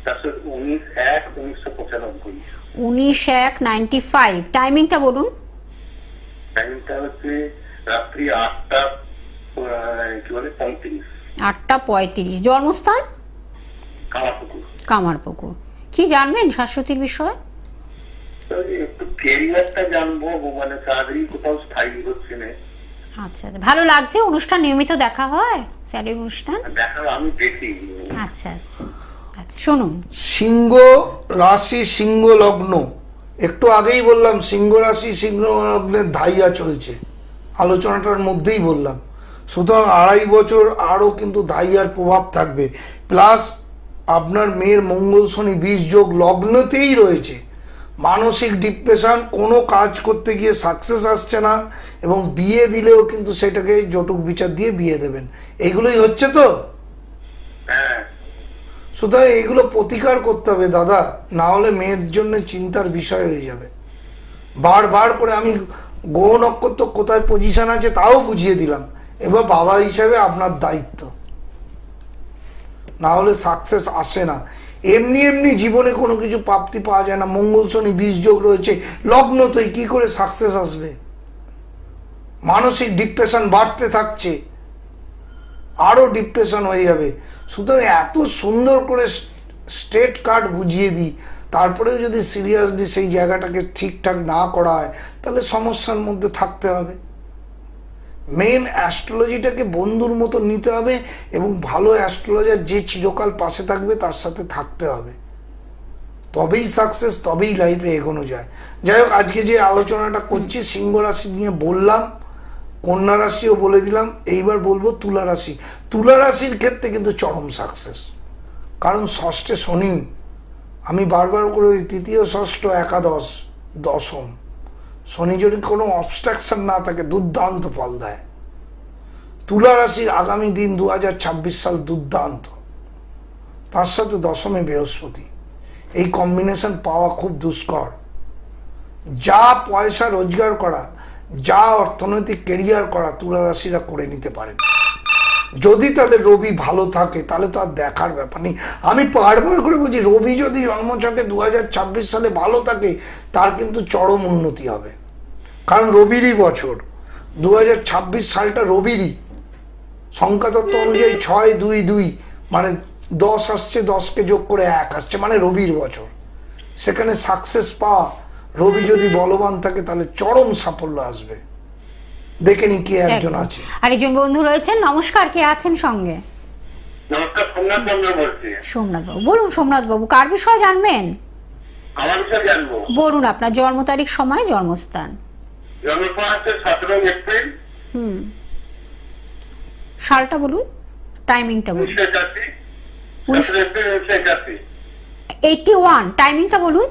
19/1/1995। 19/1/95। টাইমিংটা বলুন। টাইমটা হচ্ছে রাত্রি 8টা 35। 8টা 35। জন্মস্থান? কামারপুকুর। কামারপুকুর। কি জানবেন শাশ্বতীর বিষয়ে? একটু ক্যারিয়ারটা জানবো, মানে চাকরি কোথাও স্থায়ী হচ্ছে না। আচ্ছা আচ্ছা, ভালো লাগছে। অনুষ্ঠান নিয়মিত দেখা হয়, স্যারের অনুষ্ঠান? দেখা আমি দেখি। আচ্ছা আচ্ছা আচ্ছা, শুনুন। সিংহ রাশি, সিংহ লগ্ন, একটু আগেই বললাম সিংহ রাশি সিংহ লগ্নের ধাইয়া চলছে, আলোচনাটার মধ্যেই বললাম। সুতরাং 2.5 বছর আরও কিন্তু ধাইয়ার প্রভাব থাকবে। প্লাস আপনার মেয়ের মঙ্গল শনি 20 যোগ লগ্নতেই রয়েছে। মানসিক ডিপ্রেশন, কোনো কাজ করতে গিয়ে সাকসেস আসছে না, এবং বিয়ে দিলেও কিন্তু সেটাকে জটক বিচার দিয়ে বিয়ে দেবেন। এইগুলোই হচ্ছে তো। হ্যাঁ, সুতরাং এগুলো প্রতিকার করতে হবে দাদা, না হলে মেয়ের জন্য চিন্তার বিষয় হয়ে যাবে। বারবার করে আমি গ্রহ নক্ষত্র কোথায় পজিশন আছে তাও বুঝিয়ে দিলাম। এবার বাবা হিসাবে আপনার দায়িত্ব, না হলে সাকসেস আসে না। এমনি এমনি জীবনে কোনো কিছু প্রাপ্তি পাওয়া যায় না। মঙ্গল শনি 20 যোগ রয়েছে লগ্নতেই, কি করে সাকসেস আসবে? মানসিক ডিপ্রেশন বাড়তে থাকছে, আরও ডিপ্রেশন হয়ে যাবে। সুতরাং এত সুন্দর করে স্ট্রেট কার্ড বুঝিয়ে দিই, তারপরেও যদি সিরিয়াসলি সেই জায়গাটাকে ঠিকঠাক না করা হয়, তাহলে সমস্যার মধ্যে থাকতে হবে। মেন অ্যাস্ট্রোলজিটাকে বন্ধুর মতো নিতে হবে, এবং ভালো অ্যাস্ট্রোলজার যে চিরকাল পাশে থাকবে তার সাথে থাকতে হবে, তবেই সাকসেস, তবেই লাইফে এগোনো যায়। যাই হোক, আজকে যে আলোচনাটা করছি সিংহ রাশি নিয়ে বললাম, কন্যা রাশিও বলে দিলাম, এইবার বলবো তুলা রাশি। তুলা রাশির ক্ষেত্রে কিন্তু চরম সাকসেস, কারণ ষষ্ঠে শনি। আমি বারবার করে তৃতীয়, ষষ্ঠ, একাদশ, দশম, শনি যদি কোনো অবস্ট্রাকশন না থাকে দুর্দান্ত ফল দেয়। তুলা রাশির আগামী দিন 2026 সাল দুর্দান্ত। তার সাথে দশমে বৃহস্পতি, এই কম্বিনেশন পাওয়া খুব দুষ্কর। যা পয়সা রোজগার করা, যা অর্থনৈতিক কেরিয়ার করা তুলা রাশিরা করে নিতে পারেন, যদি তাদের রবি ভালো থাকে, তাহলে তো আর দেখার ব্যাপার নেই। আমি বারবার করে বলছি, রবি যদি জন্মছকে 2026 সালে ভালো থাকে, তার কিন্তু চরম উন্নতি হবে, কারণ রবিরই বছর। 2026 সালটা রবিরই। সংখ্যাতত্ত্ব অনুযায়ী 6-2-2, মানে 10 আসছে, 10কে যোগ করে 1 আসছে, মানে রবির বছর। সেখানে সাকসেস পাওয়া, রবি যদি বলবান থাকে তাহলে চরম সাফল্য আসবে। দেখে নি কে একজন আছে। আরেকজন বন্ধু রয়েছেন, নমস্কার, কে আছেন সঙ্গে? নমস্কার, সোমনাথ চন্দ্র বলছি। সোমনাথ বাবু। বলুন সোমনাথ বাবু, কার বিষয়ে জানবেন? আমার বিষয়ে জানবো। বলুন আপনার জন্ম তারিখ, সময়, জন্মস্থান। জন্মস্থান হচ্ছে 17 এপ্রিল সালটা বলুন, টাইমিংটা বলুন। 1981। 17 এপ্রিল 1981। 81। টাইমিংটা বলুন।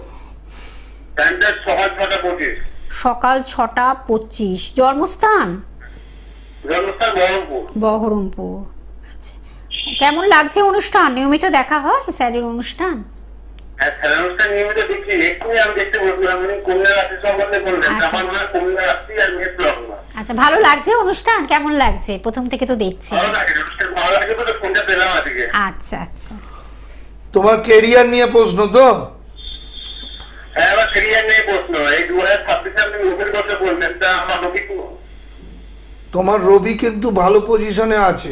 টাইমটা সকাল 6টা 25। সকাল 6টা 25। জন্মস্থান? জন্মস্থান বহরমপুর। বহরমপুর। আচ্ছা, কেমন লাগছে অনুষ্ঠান? নিয়মিত দেখা হয় স্যারের অনুষ্ঠান? হ্যাঁ, স্যারের অনুষ্ঠান নিয়মিত দেখি। এক্ষুনি আমি দেখতে বলছিলাম, উনি কন্যা রাশি সম্বন্ধে বললেন। আচ্ছা। আমার মনে হয় কন্যা রাশি আর মেষ লগ্ন। আচ্ছা, ভালো লাগছে অনুষ্ঠান? কেমন লাগছে? প্রথম থেকে তো দেখছি। ভালো লাগে, অনুষ্ঠান ভালো লাগে বলে ফোনটা পেলাম আজকে। আচ্ছা আচ্ছা। তোমার কেরিয়ার নিয়ে প্রশ্ন তো? হ্যাঁ, আমার ক্যারিয়ার নিয়ে প্রশ্ন। এই 2026 আপনি রবির কথা বললেন, তা আমার রবি তোমার রবি কিন্তু ভালো পজিশনে আছে।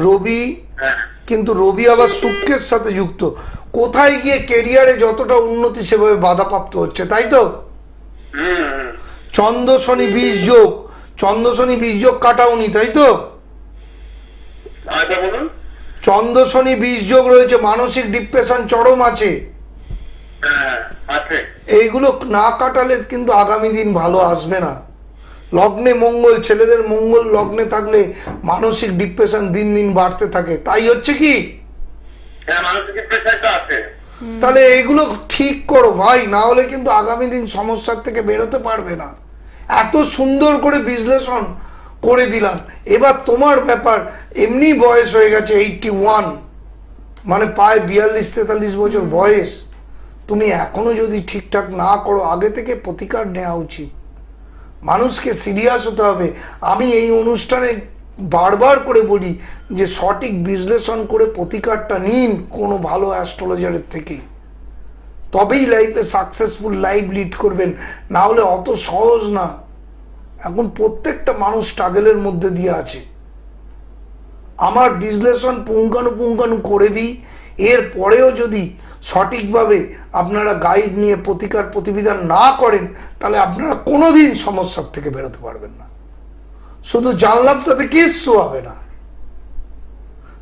রবি হ্যাঁ, কিন্তু রবি আবার শুক্রের সাথে যুক্ত। কোথায় গিয়ে কেরিয়ারে যতটা উন্নতি সেভাবে বাধাপ্রাপ্ত হচ্ছে, তাই তো? হুম। চন্দ্র শনি 20 যোগ, চন্দ্র শনি বীজযোগ কাটাওনি, তাই তো? আচ্ছা বলুন। চন্দ্র শনি বীজযোগ রয়েছে, মানসিক ডিপ্রেশন চরম আছে। হ্যাঁ আছে। এইগুলো না কাটালে কিন্তু আগামী দিন ভালো আসবে না। লগ্নে মঙ্গল, ছেলেদের মঙ্গল লগ্নে থাকলে মানসিক ডিপ্রেশন দিন দিন বাড়তে থাকে, তাই হচ্ছে কি? হ্যাঁ মানসিক প্রেশারটা আছে। তাহলে এইগুলো ঠিক করো ভাই, না হলে কিন্তু আগামী দিন সমস্যার থেকে বেরোতে পারবে না। এত সুন্দর করে বিশ্লেষণ করে দিলাম, এবার তোমার ব্যাপার। এমনি বয়স হয়ে গেছে 81, মানে প্রায় 42-43 বছর বয়স। তুমি এখনো যদি ঠিকঠাক না করো, আগে থেকে প্রতিকার নেওয়া উচিত। মানুষকে সিরিয়াস হতে হবে। আমি এই অনুষ্ঠানে বারবার করে বলি যে সঠিক বিশ্লেষণ করে প্রতিকারটা নিন কোনো ভালো অ্যাস্ট্রোলজারের থেকে, তবেই লাইফে সাকসেসফুল লাইফ লিড করবেন, না হলে অত সহজ না। এখন প্রত্যেকটা মানুষ স্ট্রাগলের মধ্যে দিয়ে আছে। আমার বিশ্লেষণ পুঙ্খানুপুঙ্খানু করে দিই, এর পরেও যদি সঠিকভাবে আপনারা গাইড নিয়ে প্রতিকার প্রতিবিধান না করেন, তাহলে আপনারা কোনোদিন সমস্যার থেকে বেরোতে পারবেন না। শুধু জানলাম তাতে কিচ্ছু হবে না,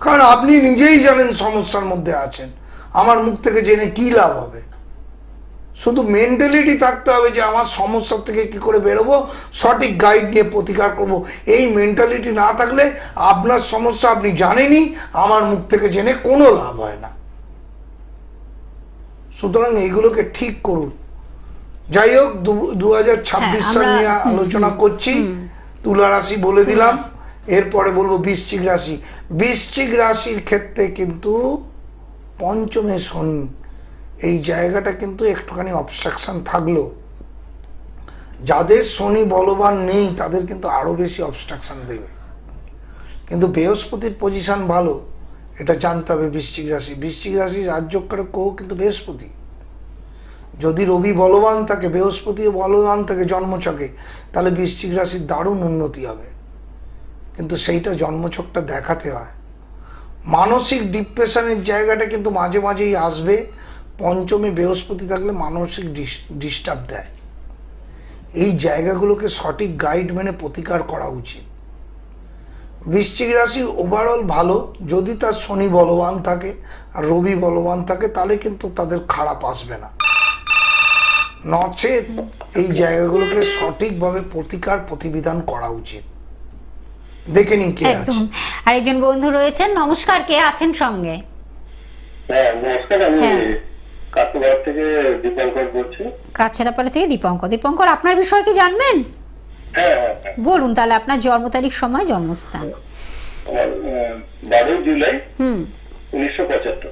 কারণ আপনি নিজেই জানেন সমস্যার মধ্যে আছেন। আমার মুখ থেকে জেনে কি লাভ হবে? শুধু মেন্টালিটি থাকতে হবে যে আমার সমস্যার থেকে কি করে বেরোবো, সঠিক গাইড নিয়ে প্রতিকার করব। এই মেন্টালিটি না থাকলে আপনার সমস্যা আপনি জানেনই, আমার মুখ থেকে জেনে কোনো লাভ হয় না। সুতরাং এইগুলোকে ঠিক করুন। যাই হোক, 2026 সাল নিয়ে আলোচনা করছি। তুলা রাশি বলে দিলাম, এরপরে বলবো বৃশ্চিক রাশি। বৃশ্চিক রাশির ক্ষেত্রে কিন্তু পঞ্চমে শনি, এই জায়গাটা কিন্তু একটুখানি অবস্ট্রাকশন থাকলো। যাদের শনি বলবান নেই তাদের কিন্তু আরো বেশি অবস্ট্রাকশন দেবে। কিন্তু বৃহস্পতির পজিশন ভালো, এটা জানতে হবে। বৃশ্চিক রাশি, বৃশ্চিক রাশির রাজযোগকারক গ্রহ কিন্তু বৃহস্পতি। যদি রবি বলবান থাকে, বৃহস্পতিও বলবান থাকে জন্মছকে, তাহলে বৃশ্চিক রাশির দারুণ উন্নতি হবে। কিন্তু সেইটা জন্মছকটা দেখাতে হয়। মানসিক ডিপ্রেশনের জায়গাটা কিন্তু মাঝে মাঝেই আসবে। পঞ্চমে বৃহস্পতি থাকলে মানসিক ডিস্টার্ব দেয়। এই জায়গাগুলোকে সঠিক গাইড মেনে প্রতিকার করা উচিত। বৃশ্চিক রাশি ওভারঅল ভালো, যদি তার শনি বলবান থাকে আর রবি বলবান থাকে, তাহলে কিন্তু তাদের খারাপ আসবে না। নচেত এই জায়গাগুলোকে সঠিকভাবে প্রতিকার প্রতিবিধান করা উচিত। দেখে নিন কে আছে। একদম। আর একজন বন্ধু রয়েছেন, নমস্কার, কে আছেন সঙ্গে? হ্যাঁ নমস্কার, আমি কাছড়াপাড়া থেকে দীপঙ্কর বলছি। কাছড়াপাড়া থেকে দীপঙ্কর। দীপঙ্কর, আপনার বিষয় কি জানবেন? হ্যাঁ বলুন তাহলে, আপনার জন্ম তারিখ, সময়, জন্মস্থান। আমার 12 জুলাই 1975।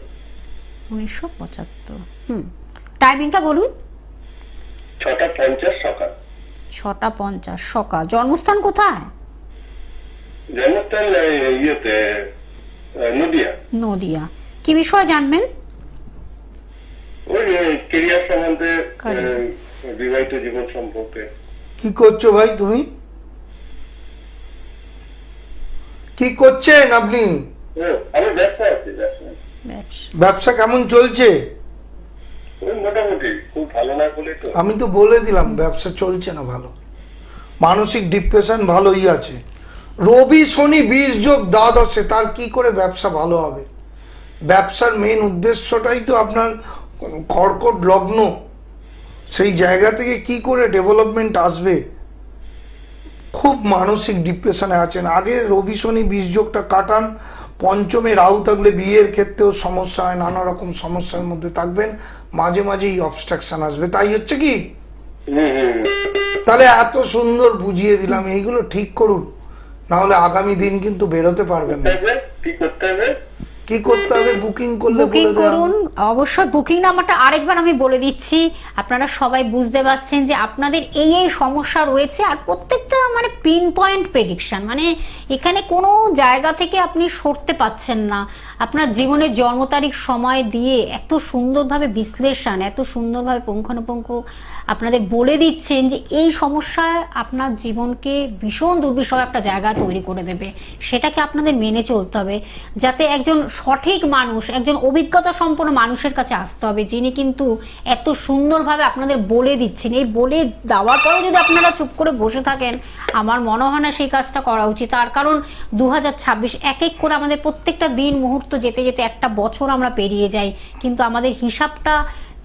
1975। টাইমিংটা বলুন। 6:50 সকাল। 6:50 সকাল। জন্মস্থান কোথায়? জন্মস্থান ইয়েতে নদিয়া। নদিয়া। কি বিষয় জানবেন? ওই কেরিয়ার সম্বন্ধে, Career। বিবাহিত জীবন সম্পর্কে। কি করছো ভাই তুমি? কি করছেন আপনি? আমি ব্যবসা আছি। ব্যবসা কেমন চলছে? ওই মোটামুটি, খুব ভালো না বলে তো। আমি তো বলে দিলাম ব্যবসা চলছে না ভালো। মানসিক ডিপ্রেশন ভালোই আছে। রবি শনি 20 যোগ দ্বাদশে, তার কি করে ব্যবসা ভালো হবে? ব্যবসার মেন উদ্দেশ্যটাই তো আপনার কর্কট লগ্ন, সেই জায়গা থেকে কি করে ডেভেলপমেন্ট আসবে? খুব মানসিক ডিপ্রেশনে আছেন। আগে রবি শনি 20 যোগটা কাটান। পঞ্চমে রাহু থাকলে বিয়ের ক্ষেত্রেও সমস্যা হয়, নানা রকম সমস্যার মধ্যে থাকবেন, মাঝে মাঝেই অবস্ট্রাকশন আসবে। তাই হচ্ছে কি? তাহলে এত সুন্দর বুঝিয়ে দিলাম, এইগুলো ঠিক করুন, না হলে আগামী দিন কিন্তু বেরোতে পারবেন না। কি করতে হবে? কি করতে হবে? বুকিং করলে বুকিং বলে দেওয়া করুন অবশ্যই। বুকিং নাম্বারটা আরেকবার আমি বলে দিচ্ছি, আপনারা সবাই বুঝতে পারছেন যে আপনাদের এই এই সমস্যা রয়েছে। আর প্রত্যেকটা মানে পিন পয়েন্ট প্রেডিকশন, মানে এখানে কোনো জায়গা থেকে আপনি সরতে পাচ্ছেন না। আপনার জীবনের জন্ম তারিখ, সময় দিয়ে এত সুন্দরভাবে বিশ্লেষণ, এত সুন্দরভাবে পুঙ্খানুপুঙ্খ আপনাদের বলে দিচ্ছেন যে এই সমস্যা আপনার জীবনকে ভীষণ দুর্বিষহ একটা জায়গা তৈরি করে দেবে। সেটাকে আপনাদের মেনে চলতে হবে, যাতে একজন সঠিক মানুষ, একজন অভিজ্ঞতা সম্পন্ন মানুষের কাছে আসতে হবে, যিনি কিন্তু এত সুন্দরভাবে আপনাদের বলে দিচ্ছেন। এই বলে দেওয়ার পরে যদি আপনারা চুপ করে বসে থাকেন, আমার মনে হয় না সেই কাজটা করা উচিত। তার কারণ 2026 এক এক করে আমাদের প্রত্যেকটা দিন মুহূর্ত যেতে যেতে একটা বছর আমরা পেরিয়ে যাই, কিন্তু আমাদের হিসাবটা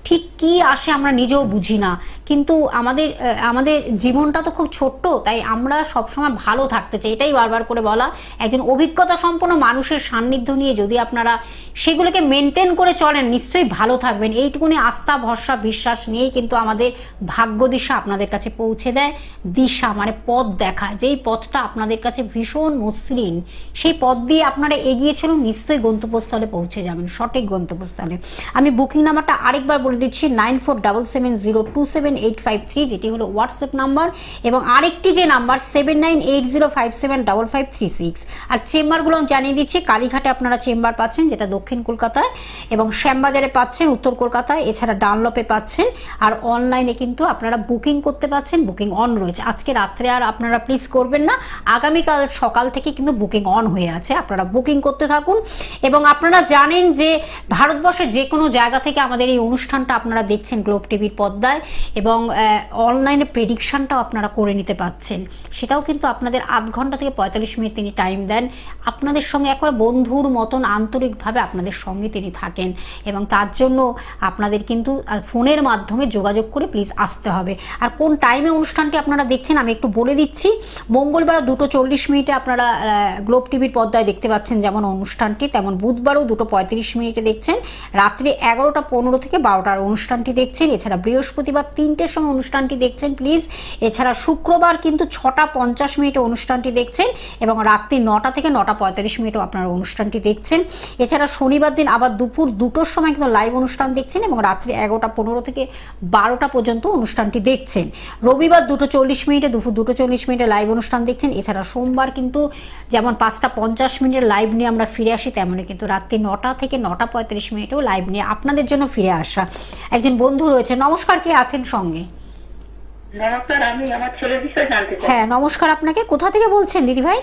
ঠিক কি আসে আমরা নিজেও বুঝি না। কিন্তু আমাদের জীবনটা তো খুব ছোট্ট, তাই আমরা সবসময় ভালো থাকতে চাই, এটাই বারবার করে বলা। একজন অভিজ্ঞতা সম্পন্ন মানুষের সান্নিধ্য নিয়ে যদি আপনারা সেগুলোকে মেনটেন করে চলেন, নিশ্চয়ই ভালো থাকবেন। এইটুকুনি আস্থা ভরসা বিশ্বাস নিয়েই কিন্তু আমাদের ভাগ্য দিশা আপনাদের কাছে পৌঁছে দেয়। দিশা মানে পথ দেখায়, যেই পথটা আপনাদের কাছে ভীষণ মসৃণ, সেই পথ দিয়ে আপনারা এগিয়ে চলুন, নিশ্চয়ই গন্তব্যস্থলে পৌঁছে যাবেন, সঠিক গন্তব্যস্থলে। আমি বুকিং নাম্বারটা আরেকবার বলে দিচ্ছি, 9477027853, যেটি হলো হোয়াটসঅ্যাপ নাম্বার, এবং আরেকটি যে নাম্বার 7980575536। আর চেম্বারগুলো আমি জানিয়ে দিচ্ছি, কালীঘাটে আপনারা চেম্বার পাচ্ছেন, যেটা দক্ষিণ কলকাতায়, এবং শ্যামবাজারে পাচ্ছেন উত্তর কলকাতায়, এছাড়া ডানলপে পাচ্ছেন। আর অনলাইনে কিন্তু আপনারা বুকিং করতে পাচ্ছেন, বুকিং অন রয়েছে। আজকে রাত্রে আর আপনারা প্লিজ করবেন না, আগামীকাল সকাল থেকে কিন্তু বুকিং অন হয়ে আছে, আপনারা বুকিং করতে থাকুন। এবং আপনারা জানেন যে ভারতবর্ষের যে কোনো জায়গা থেকে আমাদের এই অনুষ্ঠানটা আপনারা দেখছেন গ্লোব টিভির পর্দায়, এবং অনলাইনে প্রেডিকশনটাও আপনারা করে নিতে পাচ্ছেন। সেটাও কিন্তু আপনাদের আধ ঘন্টা থেকে 45 মিনিট তিনি টাইম দেন, আপনাদের সঙ্গে একবার বন্ধুর মতন আন্তরিকভাবে আপনাদের সঙ্গে তিনি থাকেন, এবং তার জন্য আপনাদের কিন্তু ফোনের মাধ্যমে যোগাযোগ করে প্লিজ আসতে হবে। আর কোন টাইমে অনুষ্ঠানটি আপনারা দেখছেন আমি একটু বলে দিচ্ছি। মঙ্গলবার 2:40 আপনারা গ্লোব টিভির পর্দায় দেখতে পাচ্ছেন যেমন অনুষ্ঠানটি, তেমন বুধবারও 2:35 দেখছেন, রাত্রি 11:15 থেকে 12টার অনুষ্ঠানটি দেখছেন। এছাড়া বৃহস্পতিবার 3টের সময় অনুষ্ঠানটি দেখছেন প্লিজ। এছাড়া শুক্রবার কিন্তু 6:50 অনুষ্ঠানটি দেখছেন, এবং রাত্রি 9টা থেকে 9:45 আপনারা অনুষ্ঠানটি দেখছেন। এছাড়া শনিবার দিন আবার দুপুর 2টোর সময় কিন্তু লাইভ অনুষ্ঠান দেখছেন, এবং রাত্রি 11:15 থেকে 12টা পর্যন্ত অনুষ্ঠানটি দেখছেন। রবিবার 2:40 দুপুর 2:40 লাইভ অনুষ্ঠান দেখছেন। এছাড়া সোমবার কিন্তু যেমন 5:50 লাইভ নিয়ে আমরা ফিরে আসি, তেমনই কিন্তু রাত্রি 9টা থেকে 9:35 লাইভ নিয়ে আপনাদের জন্য ফিরে আসা। একজন বন্ধু রয়েছে, নমস্কার, কে আছেন সঙ্গে? নমস্কার, আমি আমার ছেলের বিষয়ে জানতে চাই। হ্যাঁ নমস্কার, আপনাকে কোথা থেকে বলছেন দিদি ভাই?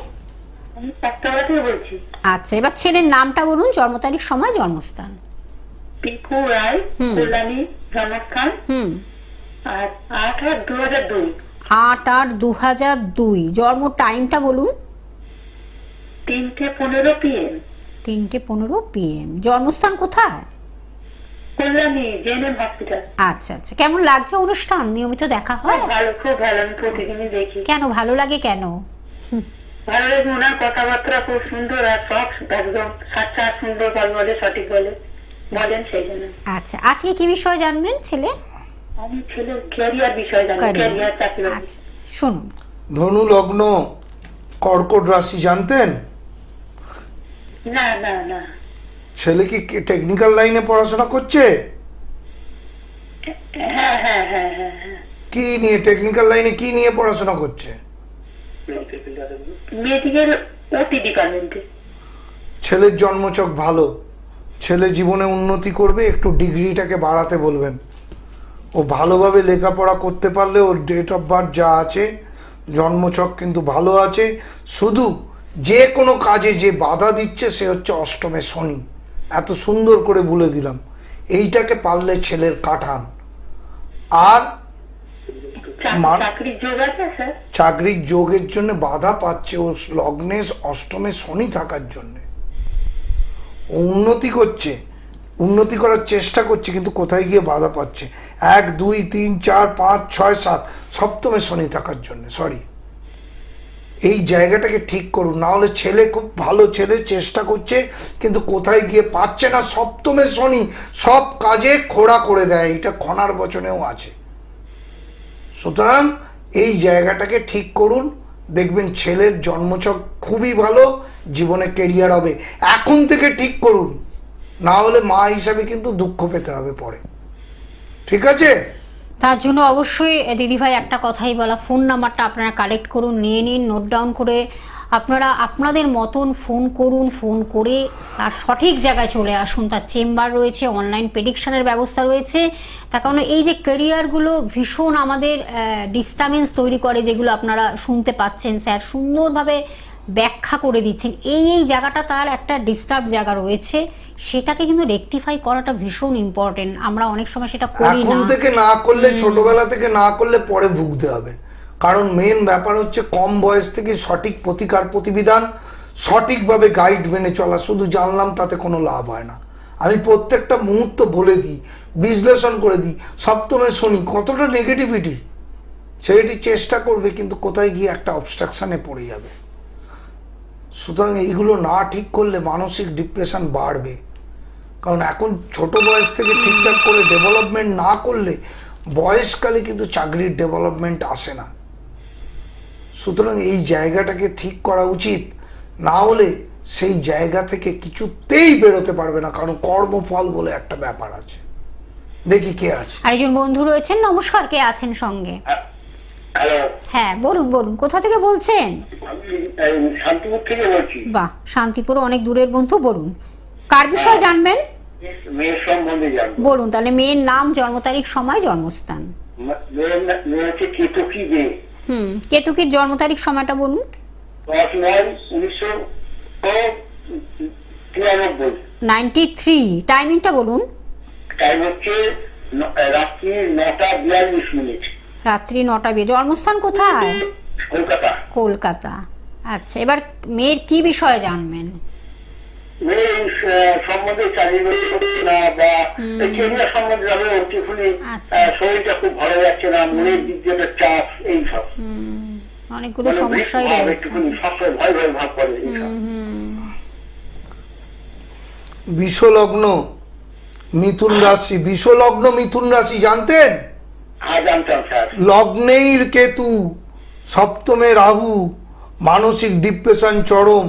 আমি পাঁচতলা থেকে বলছি। আচ্ছা, এবার ছেলের নামটা বলুন, জন্ম তারিখ, সময়, জন্মস্থান। পিকু রায়, কল্যাণী, জন্মস্থান আর 8/8/2002। 8/8/2002। জন্ম টাইমটা বলুন। 3:15 PM। 3:15 PM। জন্মস্থান কোথায়? Kalyani GNM hospital. আচ্ছা আচ্ছা, কেমন লাগছে অনুষ্ঠান? নিয়মিত দেখা হয়? ভালো, খুব ভালো, আমি প্রতিদিনই দেখি। কেন ভালো লাগে? কেন ভালো লাগে? ওনার কথাবার্তা খুব সুন্দর, আর সব একদম সাচ্চা সুন্দর বলে, সঠিক বলেন সেই জন্য। আচ্ছা, আজকে কি বিষয় জানবেন ছেলে? আমি ছেলের ক্যারিয়ার বিষয়ে জানি, ক্যারিয়ার, চাকরি। আচ্ছা শুনুন। ধনু লগ্ন, কর্কট রাশি জানতেন? না না না। ছেলে কি টেকনিক্যাল লাইনে পড়াশোনা করছে? হ্যাঁ হ্যাঁ হ্যাঁ হ্যাঁ হ্যাঁ। কি নিয়ে টেকনিক্যাল লাইনে কি নিয়ে পড়াশোনা করছে? মেডিকেল ওটি ডিপার্টমেন্টে। ছেলের জন্মছক ভালো, ছেলে জীবনে উন্নতি করবে, একটু ডিগ্রিটাকে বাড়াতে বলবেন। ও ভালোভাবে লেখাপড়া করতে পারলে ওর ডেট অফ বার্থ যা আছে, জন্মছক কিন্তু ভালো আছে। শুধু যে কোনো কাজে যে বাধা দিচ্ছে সে হচ্ছে অষ্টমে শনি। এত সুন্দর করে বলে দিলাম, এইটাকে পারলে ছেলের কাটান। আর চাকরির যোগ আছে স্যার? চাকরির যোগের জন্য বাধা পাচ্ছে ও লগ্নে অষ্টমে শনি থাকার জন্য। উন্নতি করছে, উন্নতি করার চেষ্টা করছে, কিন্তু কোথায় গিয়ে বাধা পাচ্ছে? 1 2 3 4 5 6 7 সপ্তমে শনি থাকার জন্য। সরি, এই জায়গাটাকে ঠিক করুন, না হলে ছেলে খুব ভালো ছেলে, চেষ্টা করছে কিন্তু কোথায় গিয়ে পাচ্ছে না। সপ্তমে শনি সব কাজে খোড়া করে দেয়, এটা খনার বচনেও আছে। সুতরাং এই জায়গাটাকে ঠিক করুন, দেখবেন ছেলের জন্মছক খুবই ভালো, জীবনে কেরিয়ার হবে। এখন থেকে ঠিক করুন, না হলে মা হিসাবে কিন্তু দুঃখ পেতে হবে পরে। ঠিক আছে? তার জন্য অবশ্যই দিদিভাই একটা কথাই বলা, ফোন নাম্বারটা আপনারা কালেক্ট করুন, নিয়ে নিন, নোট ডাউন করে আপনারা আপনাদের মতন ফোন করুন, ফোন করে তার সঠিক জায়গায় চলে আসুন। তার চেম্বার রয়েছে, অনলাইন প্রেডিকশনের ব্যবস্থা রয়েছে। তার কারণে এই যে ক্যারিয়ারগুলো ভীষণ আমাদের ডিস্টার্বেন্স তৈরি করে, যেগুলো আপনারা শুনতে পাচ্ছেন, স্যার সুন্দরভাবে ব্যাখ্যা করে দিচ্ছেন। এই জায়গাটা তার একটা ডিস্টার্ব জায়গা রয়েছে, সেটাকে কিন্তু রেকটিফাই করাটা ভীষণ ইম্পর্টেন্ট। আমরা অনেক সময় সেটা করি এখন না। থেকে না করলে, ছোটবেলা থেকে না করলে পরে ভুগতে হবে। কারণ মেন ব্যাপার হচ্ছে কম বয়স থেকে সঠিক প্রতিকার প্রতিবিধান, সঠিকভাবে গাইড মেনে চলা। শুধু জানলাম তাতে কোনো লাভ হয় না। আমি প্রত্যেকটা মুহূর্ত বলে দিই, বিশ্লেষণ করে দিই। সপ্তমে শনি কতটা নেগেটিভিটি, সেটি চেষ্টা করবে কিন্তু কোথায় গিয়ে একটা অবস্ট্রাকশনে পড়ে যাবে। সুতরাং এইগুলো না ঠিক করলে মানসিক ডিপ্রেশন বাড়বে। কারণ এখন ছোট বয়স থেকে ঠিকঠাক করে ডেভেলপমেন্ট না করলে বয়সকালে কিন্তু চাকরির ডেভেলপমেন্ট আসে না। সুতরাং এই জায়গাটাকে ঠিক করা উচিত, না হলে সেই জায়গা থেকে কিছুতেই বেরোতে পারবে না। কারণ কর্মফল বলে একটা ব্যাপার আছে। দেখি কে আছে। আরেকজন বন্ধু রয়েছেন, নমস্কার, কে আছেন সঙ্গে? হ্যালো, হ্যাঁ বলুন বলুন, কোথা থেকে বলছেন? আমি শান্তিপুর থেকে বলছি। বাহ, শান্তিপুর অনেক দূরের বন্ধু, বলুন কার বিষয়ে জানবেন? মেয়ের সম্বন্ধে জানবো। বলুন তাহলে, মেয়ের নাম, জন্ম তারিখ, সময়, জন্মস্থান। মেয়ে হচ্ছে কেতকী দে। কেতুকির জন্ম তারিখ, সময়টা বলুন। 10/9/1993। 93। টাইমিংটা বলুন। টাইম হচ্ছে রাত্রি 9:42। রাত্রি 9টা। জন্মস্থান কোথায়? কলকাতা। কলকাতা। আচ্ছা, এবার মেয়ের কি বিষয়ে জানবেন? মেয়ের সম্বন্ধে চাকরি করছে না, বা কেরিয়ার সম্বন্ধে যাবে, আচ্ছা। শরীরটা খুব ভালো যাচ্ছে না, মনের দিক দিয়ে একটা চাপ, এইসব অনেকগুলো সমস্যাই রয়েছে। একটুখানি সবসময় ভয় ভয় ভাব করে এইসব। বিশ্বলগ্ন মিথুন রাশি, বিশ্বলগ্ন মিথুন রাশি জানতেন? হ্যাঁ জানতাম স্যার। লগ্নেই কেতু, সপ্তমে রাহু, মানসিক ডিপ্রেশন চরম,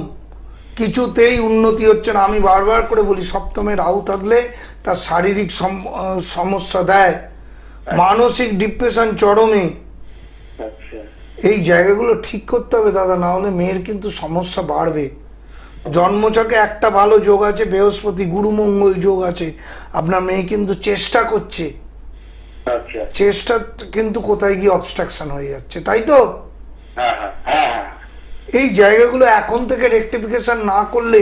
কিছুতেই উন্নতি হচ্ছে না। আমি বারবার করে বলি, সপ্তমে রাহু থাকলে তার শারীরিক সমস্যা দেয়, মানসিক ডিপ্রেশন চরমে। আচ্ছা, এই জায়গাগুলো ঠিক করতে হবে দাদা, না হলে মেয়ের কিন্তু সমস্যা বাড়বে। জন্মছকে একটা ভালো যোগ আছে, বৃহস্পতি গুরু মঙ্গল যোগ আছে। আপনার মেয়ে কিন্তু চেষ্টা করছে, আচ্ছা। চেষ্টা কিন্তু কোথায় গিয়ে অবস্ট্রাকশন হয়ে যাচ্ছে, তাই তো? হ্যাঁ হ্যাঁ হ্যাঁ। এই জায়গাগুলো এখন থেকে রেকটিফিকেশন না করলে,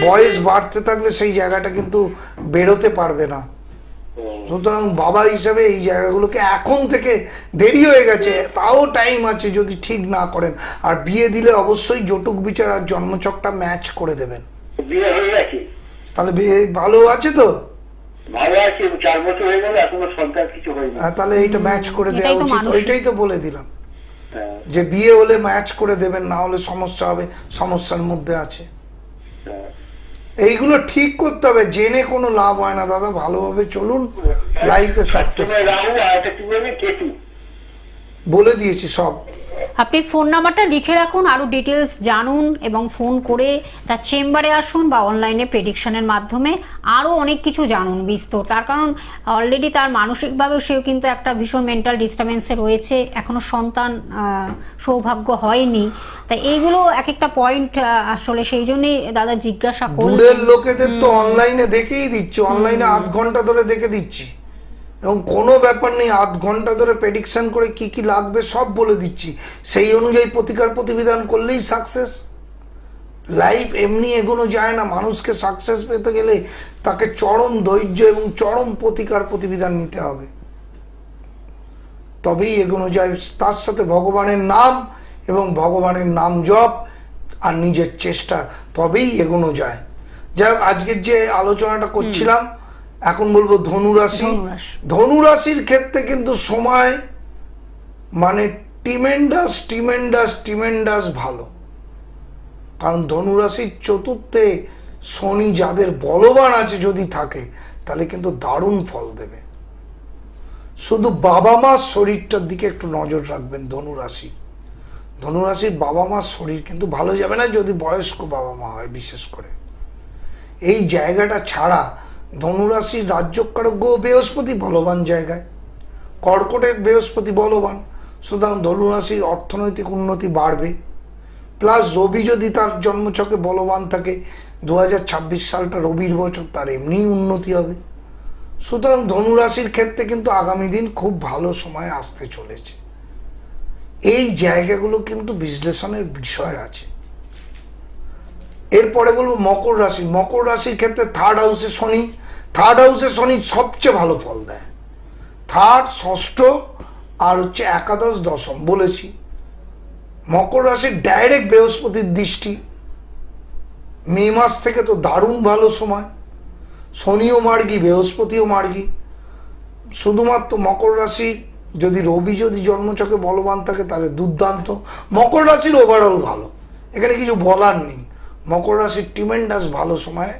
বয়স বাড়তে থাকলে সেই জায়গাটা কিন্তু বেরোতে পারবে না। সুতরাং বাবা হিসাবে এই জায়গাগুলোকে এখন থেকে, দেরি হয়ে গেছে, তাও টাইম আছে যদি ঠিক না করেন। আর বিয়ে দিলে অবশ্যই জটুক বিচার আর জন্মছকটা ম্যাচ করে দেবেন। বিয়ে হয়ে গেছে? তাহলে বিয়ে ভালো আছে তো? ভালো আছে, 4 বছর হয়ে গেল, এখনো সন্তান কিছু হয়নি। তাহলে এইটা ম্যাচ করে দেওয়া এটাই তো উচিত। মানুষ। ওইটাই তো বলে দিলাম হ্যাঁ, যে বিয়ে হলে ম্যাচ করে দেবেন, না হলে সমস্যা হবে, সমস্যার মধ্যে আছে। হ্যাঁ। এইগুলো ঠিক করতে হবে, জেনে কোনো লাভ হয় না দাদা। ভালোভাবে চলুন, লাইফে সাকসেস। সপ্তমে রাহু, আর একটা কি বলবে, কেতু। বলে দিয়েছি সব। আপনি ফোন নাম্বারটা লিখে রাখুন, আরো ডিটেলস জানুন এবং ফোন করে তার চেম্বারে আসুন বা অনলাইনে প্রেডিকশনের মাধ্যমে আরো অনেক কিছু জানুন বিস্তর। তার কারণ অলরেডি তার মানসিকভাবেও সেও কিন্তু একটা ভীষণ মেন্টাল ডিস্টার্বেন্সে রয়েছে, এখনো সন্তান সৌভাগ্য হয়নি। তাই এইগুলো এক একটা পয়েন্ট আসলে সেই জন্যই দাদা জিজ্ঞাসা করলেন। দূরের লোকেদের তো অনলাইনে দেখেই দিচ্ছি, অনলাইনে আধ ঘন্টা ধরে দেখে দিচ্ছি, এবং কোনো ব্যাপার নেই, আধ ঘন্টা ধরে প্রেডিকশন করে কি কি লাগবে সব বলে দিচ্ছি। সেই অনুযায়ী প্রতিকার প্রতিবিধান করলেই সাকসেস। লাইফ এমনি এগোনো যায় না। মানুষকে সাকসেস পেতে গেলে তাকে চরম ধৈর্য এবং চরম প্রতিকার প্রতিবিধান নিতে হবে, তবেই এগোনো যায়। তার সাথে ভগবানের নাম এবং ভগবানের নাম জপ আর নিজের চেষ্টা, তবেই এগোনো যায়। যাই হোক, আজকের যে আলোচনাটা করছিলাম, এখন বলবো ধনুরাশি। ধনুরাশির ক্ষেত্রে কিন্তু সময় মানে টিমেন্ডাস ভালো। কারণ ধনুরাশির চতুর্থে শনি যাদের বলবান আছে যদি থাকে, তাহলে কিন্তু দারুণ ফল দেবে। শুধু বাবা মার শরীরটার দিকে একটু নজর রাখবেন। ধনুরাশির বাবা মার শরীর কিন্তু ভালো যাবে না যদি বয়স্ক বাবা মা হয়, বিশেষ করে। এই জায়গাটা ছাড়া ধনুরাশির রাজ্যকারক গ্রহ বৃহস্পতি বলবান জায়গায়, কর্কটের বৃহস্পতি বলবান, সুতরাং ধনুরাশির অর্থনৈতিক উন্নতি বাড়বে। প্লাস রবি যদি তার জন্মছকে বলবান থাকে, 2026 সালটা রবির বছর, তার এমনিই উন্নতি হবে। সুতরাং ধনুরাশির ক্ষেত্রে কিন্তু আগামী দিন খুব ভালো সময় আসতে চলেছে। এই জায়গাগুলো কিন্তু বিশ্লেষণের বিষয় আছে। এরপরে বলবো মকর রাশি। মকর রাশির ক্ষেত্রে থার্ড হাউসে শনি সবচেয়ে ভালো ফল দেয়। থার্ড, ষষ্ঠ আর হচ্ছে একাদশ, দশম বলেছি। মকর রাশির ডাইরেক্ট বৃহস্পতির দৃষ্টি, মে মাস থেকে তো দারুণ ভালো সময়। শনিও মার্গী, বৃহস্পতিও মার্গী। শুধুমাত্র মকর রাশির যদি রবি যদি জন্মছকে বলবান থাকে তাহলে দুর্দান্ত। মকর রাশির ওভারঅল ভালো, এখানে কিছু বলার নেই। মকর রাশির ট্রিমেন্ডাস ভালো সময়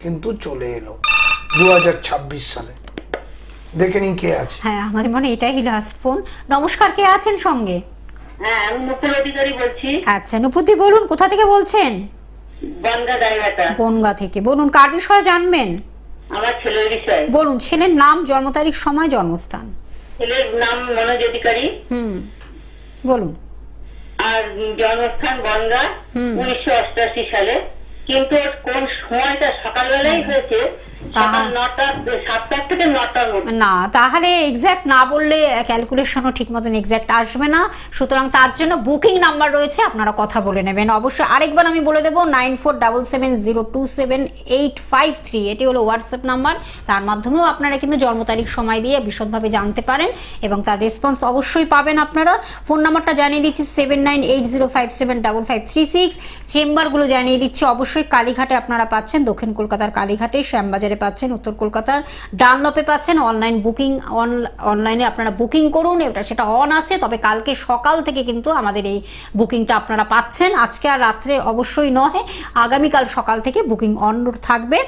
কিন্তু চলে এলো 2026 সালে। দেখে নিন কে আছে। হ্যাঁ, আমাদের মনে এটাই লাস্ট ফোন। নমস্কার, কে আছেন সঙ্গে? হ্যাঁ, আমি নুপুর অধিকারী বলছি। আচ্ছা নুপুদি, বলুন কোথা থেকে বলছেন? বনগা দাইবাটা। বনগা থেকে। বলুন কার বিষয়ে জানবেন? আমার ছেলের বিষয়। বলুন ছেলের নাম, জন্ম তারিখ, সময়, জন্মস্থান। ছেলের নাম মনোজ অধিকারী। বলুন। আর জন্মস্থান বনগা, 1988 সালে। কিন্তু ওর কোন সময়টা সকালবেলায় হয়েছে, সকাল 7টা থেকে 9টার মধ্যে। না, তাহলে এক্স্যাক্ট না বললে ক্যালকুলেশনও ঠিক মতন এক্স্যাক্ট আসবে না। সুতরাং তার জন্য বুকিং নাম্বার রয়েছে, আপনারা কথা বলে নেবেন। অবশ্যই আরেকবার আমি বলে দেবো, 9477027853, এটি হলো হোয়াটসঅ্যাপ নাম্বার। তার মাধ্যমেও আপনারা কিন্তু জন্ম তারিখ, সময় দিয়ে বিশদভাবে জানতে পারেন এবং তার রেসপন্স অবশ্যই পাবেন আপনারা। ফোন নাম্বারটা জানিয়ে দিচ্ছি 7980575536। চেম্বারগুলো জানিয়ে দিচ্ছি, অবশ্যই কালীঘাটে আপনারা পাচ্ছেন, দক্ষিণ কলকাতার কালীঘাটে, শ্যামবাজারে পাচ্ছেন, উত্তর কলকাতার ডানলপে পাচ্ছেন। অনলাইন বুকিং, অনলাইনে আপনারা বুকিং করুন, সেটা অন আছে। তবে কালকে সকাল থেকে কিন্তু আমাদের এই বুকিংটা আপনারা পাচ্ছেন। আজকে আর রাত্রে অবশ্যই নয়, আগামীকাল সকাল থেকে বুকিং অন থাকবে।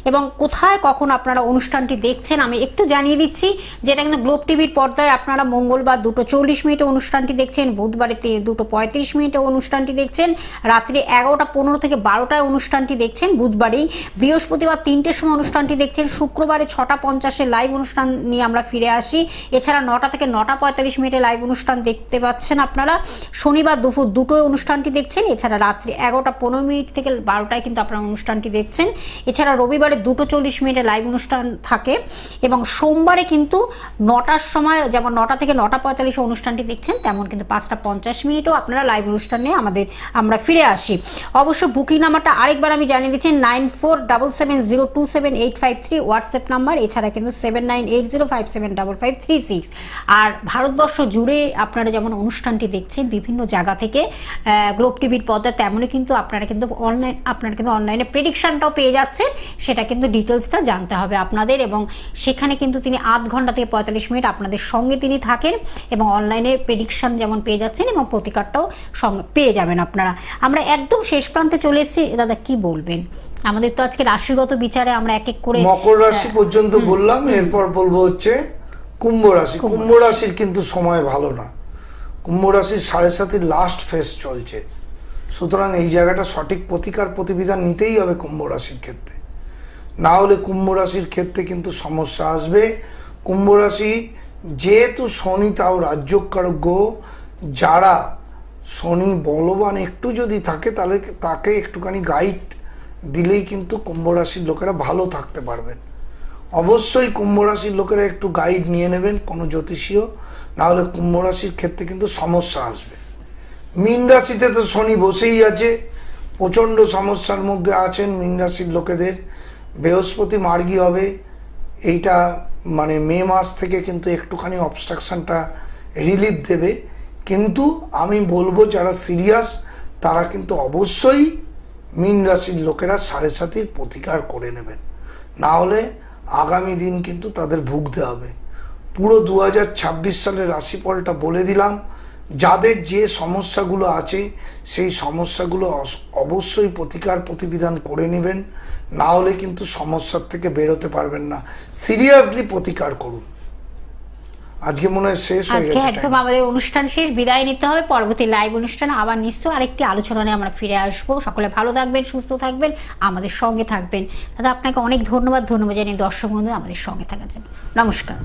এবং কোথায় কখন আপনারা অনুষ্ঠানটি দেখছেন আমি একটু জানিয়ে দিচ্ছি, যেটা কিন্তু গ্লোব টিভির পর্দায় আপনারা মঙ্গলবার 2:40 অনুষ্ঠানটি দেখছেন, বুধবারে 2:35 অনুষ্ঠানটি দেখছেন, রাত্রি 11:15 থেকে 12টায় অনুষ্ঠানটি দেখছেন বুধবারেই, বৃহস্পতিবার 3টের সময় অনুষ্ঠানটি দেখছেন, শুক্রবারে 6:50 লাইভ অনুষ্ঠান নিয়ে আমরা ফিরে আসি। এছাড়া 9টা থেকে 9:45 লাইভ অনুষ্ঠান দেখতে পাচ্ছেন আপনারা। শনিবার দুপুর 2টোয় অনুষ্ঠানটি দেখছেন। এছাড়া রাত্রি 11:15 থেকে 12টায় কিন্তু আপনারা অনুষ্ঠানটি দেখছেন। এছাড়া রবিবারে 2:40 লাইভ অনুষ্ঠান থাকে এবং সোমবারে কিন্তু 9টার সময়, যেমন 9টা থেকে 9:45 অনুষ্ঠানটি দেখছেন, তেমন কিন্তু 5:50 আপনারা লাইভ অনুষ্ঠান নিয়ে আমরা ফিরে আসি। অবশ্য বুকিং নাম্বারটা আরেকবার আমি জানিয়ে দিচ্ছি, 9477027853 হোয়াটসঅ্যাপ নাম্বার। এছাড়া কিন্তু 7980575536। আর ভারতবর্ষ জুড়ে আপনারা যেমন অনুষ্ঠানটি দেখছেন বিভিন্ন জায়গা থেকে গ্লোব টিভির পর্দা, তেমনই কিন্তু আপনারা কিন্তু অনলাইনে প্রেডিকশনটাও পেয়ে যাচ্ছেন। সেটা কিন্তু ডিটেলসটা জানতে হবে আপনাদের, এবং সেখানে কিন্তু তিনি 8 ঘন্টা থেকে 45 মিনিট আপনাদের সঙ্গে তিনি থাকেন এবং অনলাইনে প্রেডিকশন যেমন পেয়ে যাচ্ছেন এবং প্রতিকারটাও সঙ্গে পেয়ে যাবেন আপনারা। আমরা একদম শেষ প্রান্তে চলে এসেছি, দাদা কি বলবেন? আমাদের তো আজকে রাশিগত বিচারে আমরা এক এক করে মকর রাশি পর্যন্ত বললাম, এরপর বলবো হচ্ছে কুম্ভ রাশি। কুম্ভ রাশির কিন্তু সময় ভালো না। কুম্ভ রাশির 7.5 লাস্ট ফেজ চলছে, সুতরাং এই জায়গাটা সঠিক প্রতিকার প্রতিবিধান নিতেই হবে কুম্ভ রাশির ক্ষেত্রে, না হলে কুম্ভ রাশির ক্ষেত্রে কিন্তু সমস্যা আসবে। কুম্ভ রাশি যেহেতু শনি তাও রাজ্যকারক গ্রহ, যারা শনি বলবান একটু যদি থাকে তাহলে তাকে একটুখানি গাইড দিলেই কিন্তু কুম্ভ রাশির লোকেরা ভালো থাকতে পারবেন। অবশ্যই কুম্ভ রাশির লোকেরা একটু গাইড নিয়ে নেবেন কোনো জ্যোতিষীয়, না হলে কুম্ভ রাশির ক্ষেত্রে কিন্তু সমস্যা আসবে। মীন রাশিতে তো শনি বসেই আছে, প্রচণ্ড সমস্যার মধ্যে আছেন মীন রাশির লোকেদের। বৃহস্পতি মার্গী হবে, এইটা মানে মে মাস থেকে কিন্তু একটুখানি অবস্ট্রাকশনটা রিলিফ দেবে। কিন্তু আমি বলবো যারা সিরিয়াস তারা কিন্তু অবশ্যই মীন রাশির লোকেরা 7.5 প্রতিকার করে নেবেন, না হলে আগামী দিন কিন্তু তাদের ভুগতে হবে। পুরো 2026 সালের রাশিফলটা বলে দিলাম। যাদের যে সমস্যাগুলো আছে সেই সমস্যাগুলো অবশ্যই প্রতিকার প্রতিবিধান করে নেবেন, না হলে কিন্তু সমস্যার থেকে বেরোতে পারবেন না। সিরিয়াসলি প্রতিকার করুন। আজকে মনে হয় শেষ হয়ে গেছে, একদম আমাদের অনুষ্ঠান শেষ, বিদায় নিতে হবে। পরবর্তী লাইভ অনুষ্ঠানে আবার নিশ্চয় আরেকটি আলোচনা নিয়ে আমরা ফিরে আসবো। সকলে ভালো থাকবেন, সুস্থ থাকবেন, আমাদের সঙ্গে থাকবেন। দাদা আপনাকে অনেক ধন্যবাদ জানিয়ে দর্শক বন্ধু আমাদের সঙ্গে থাকার জন্য। নমস্কার।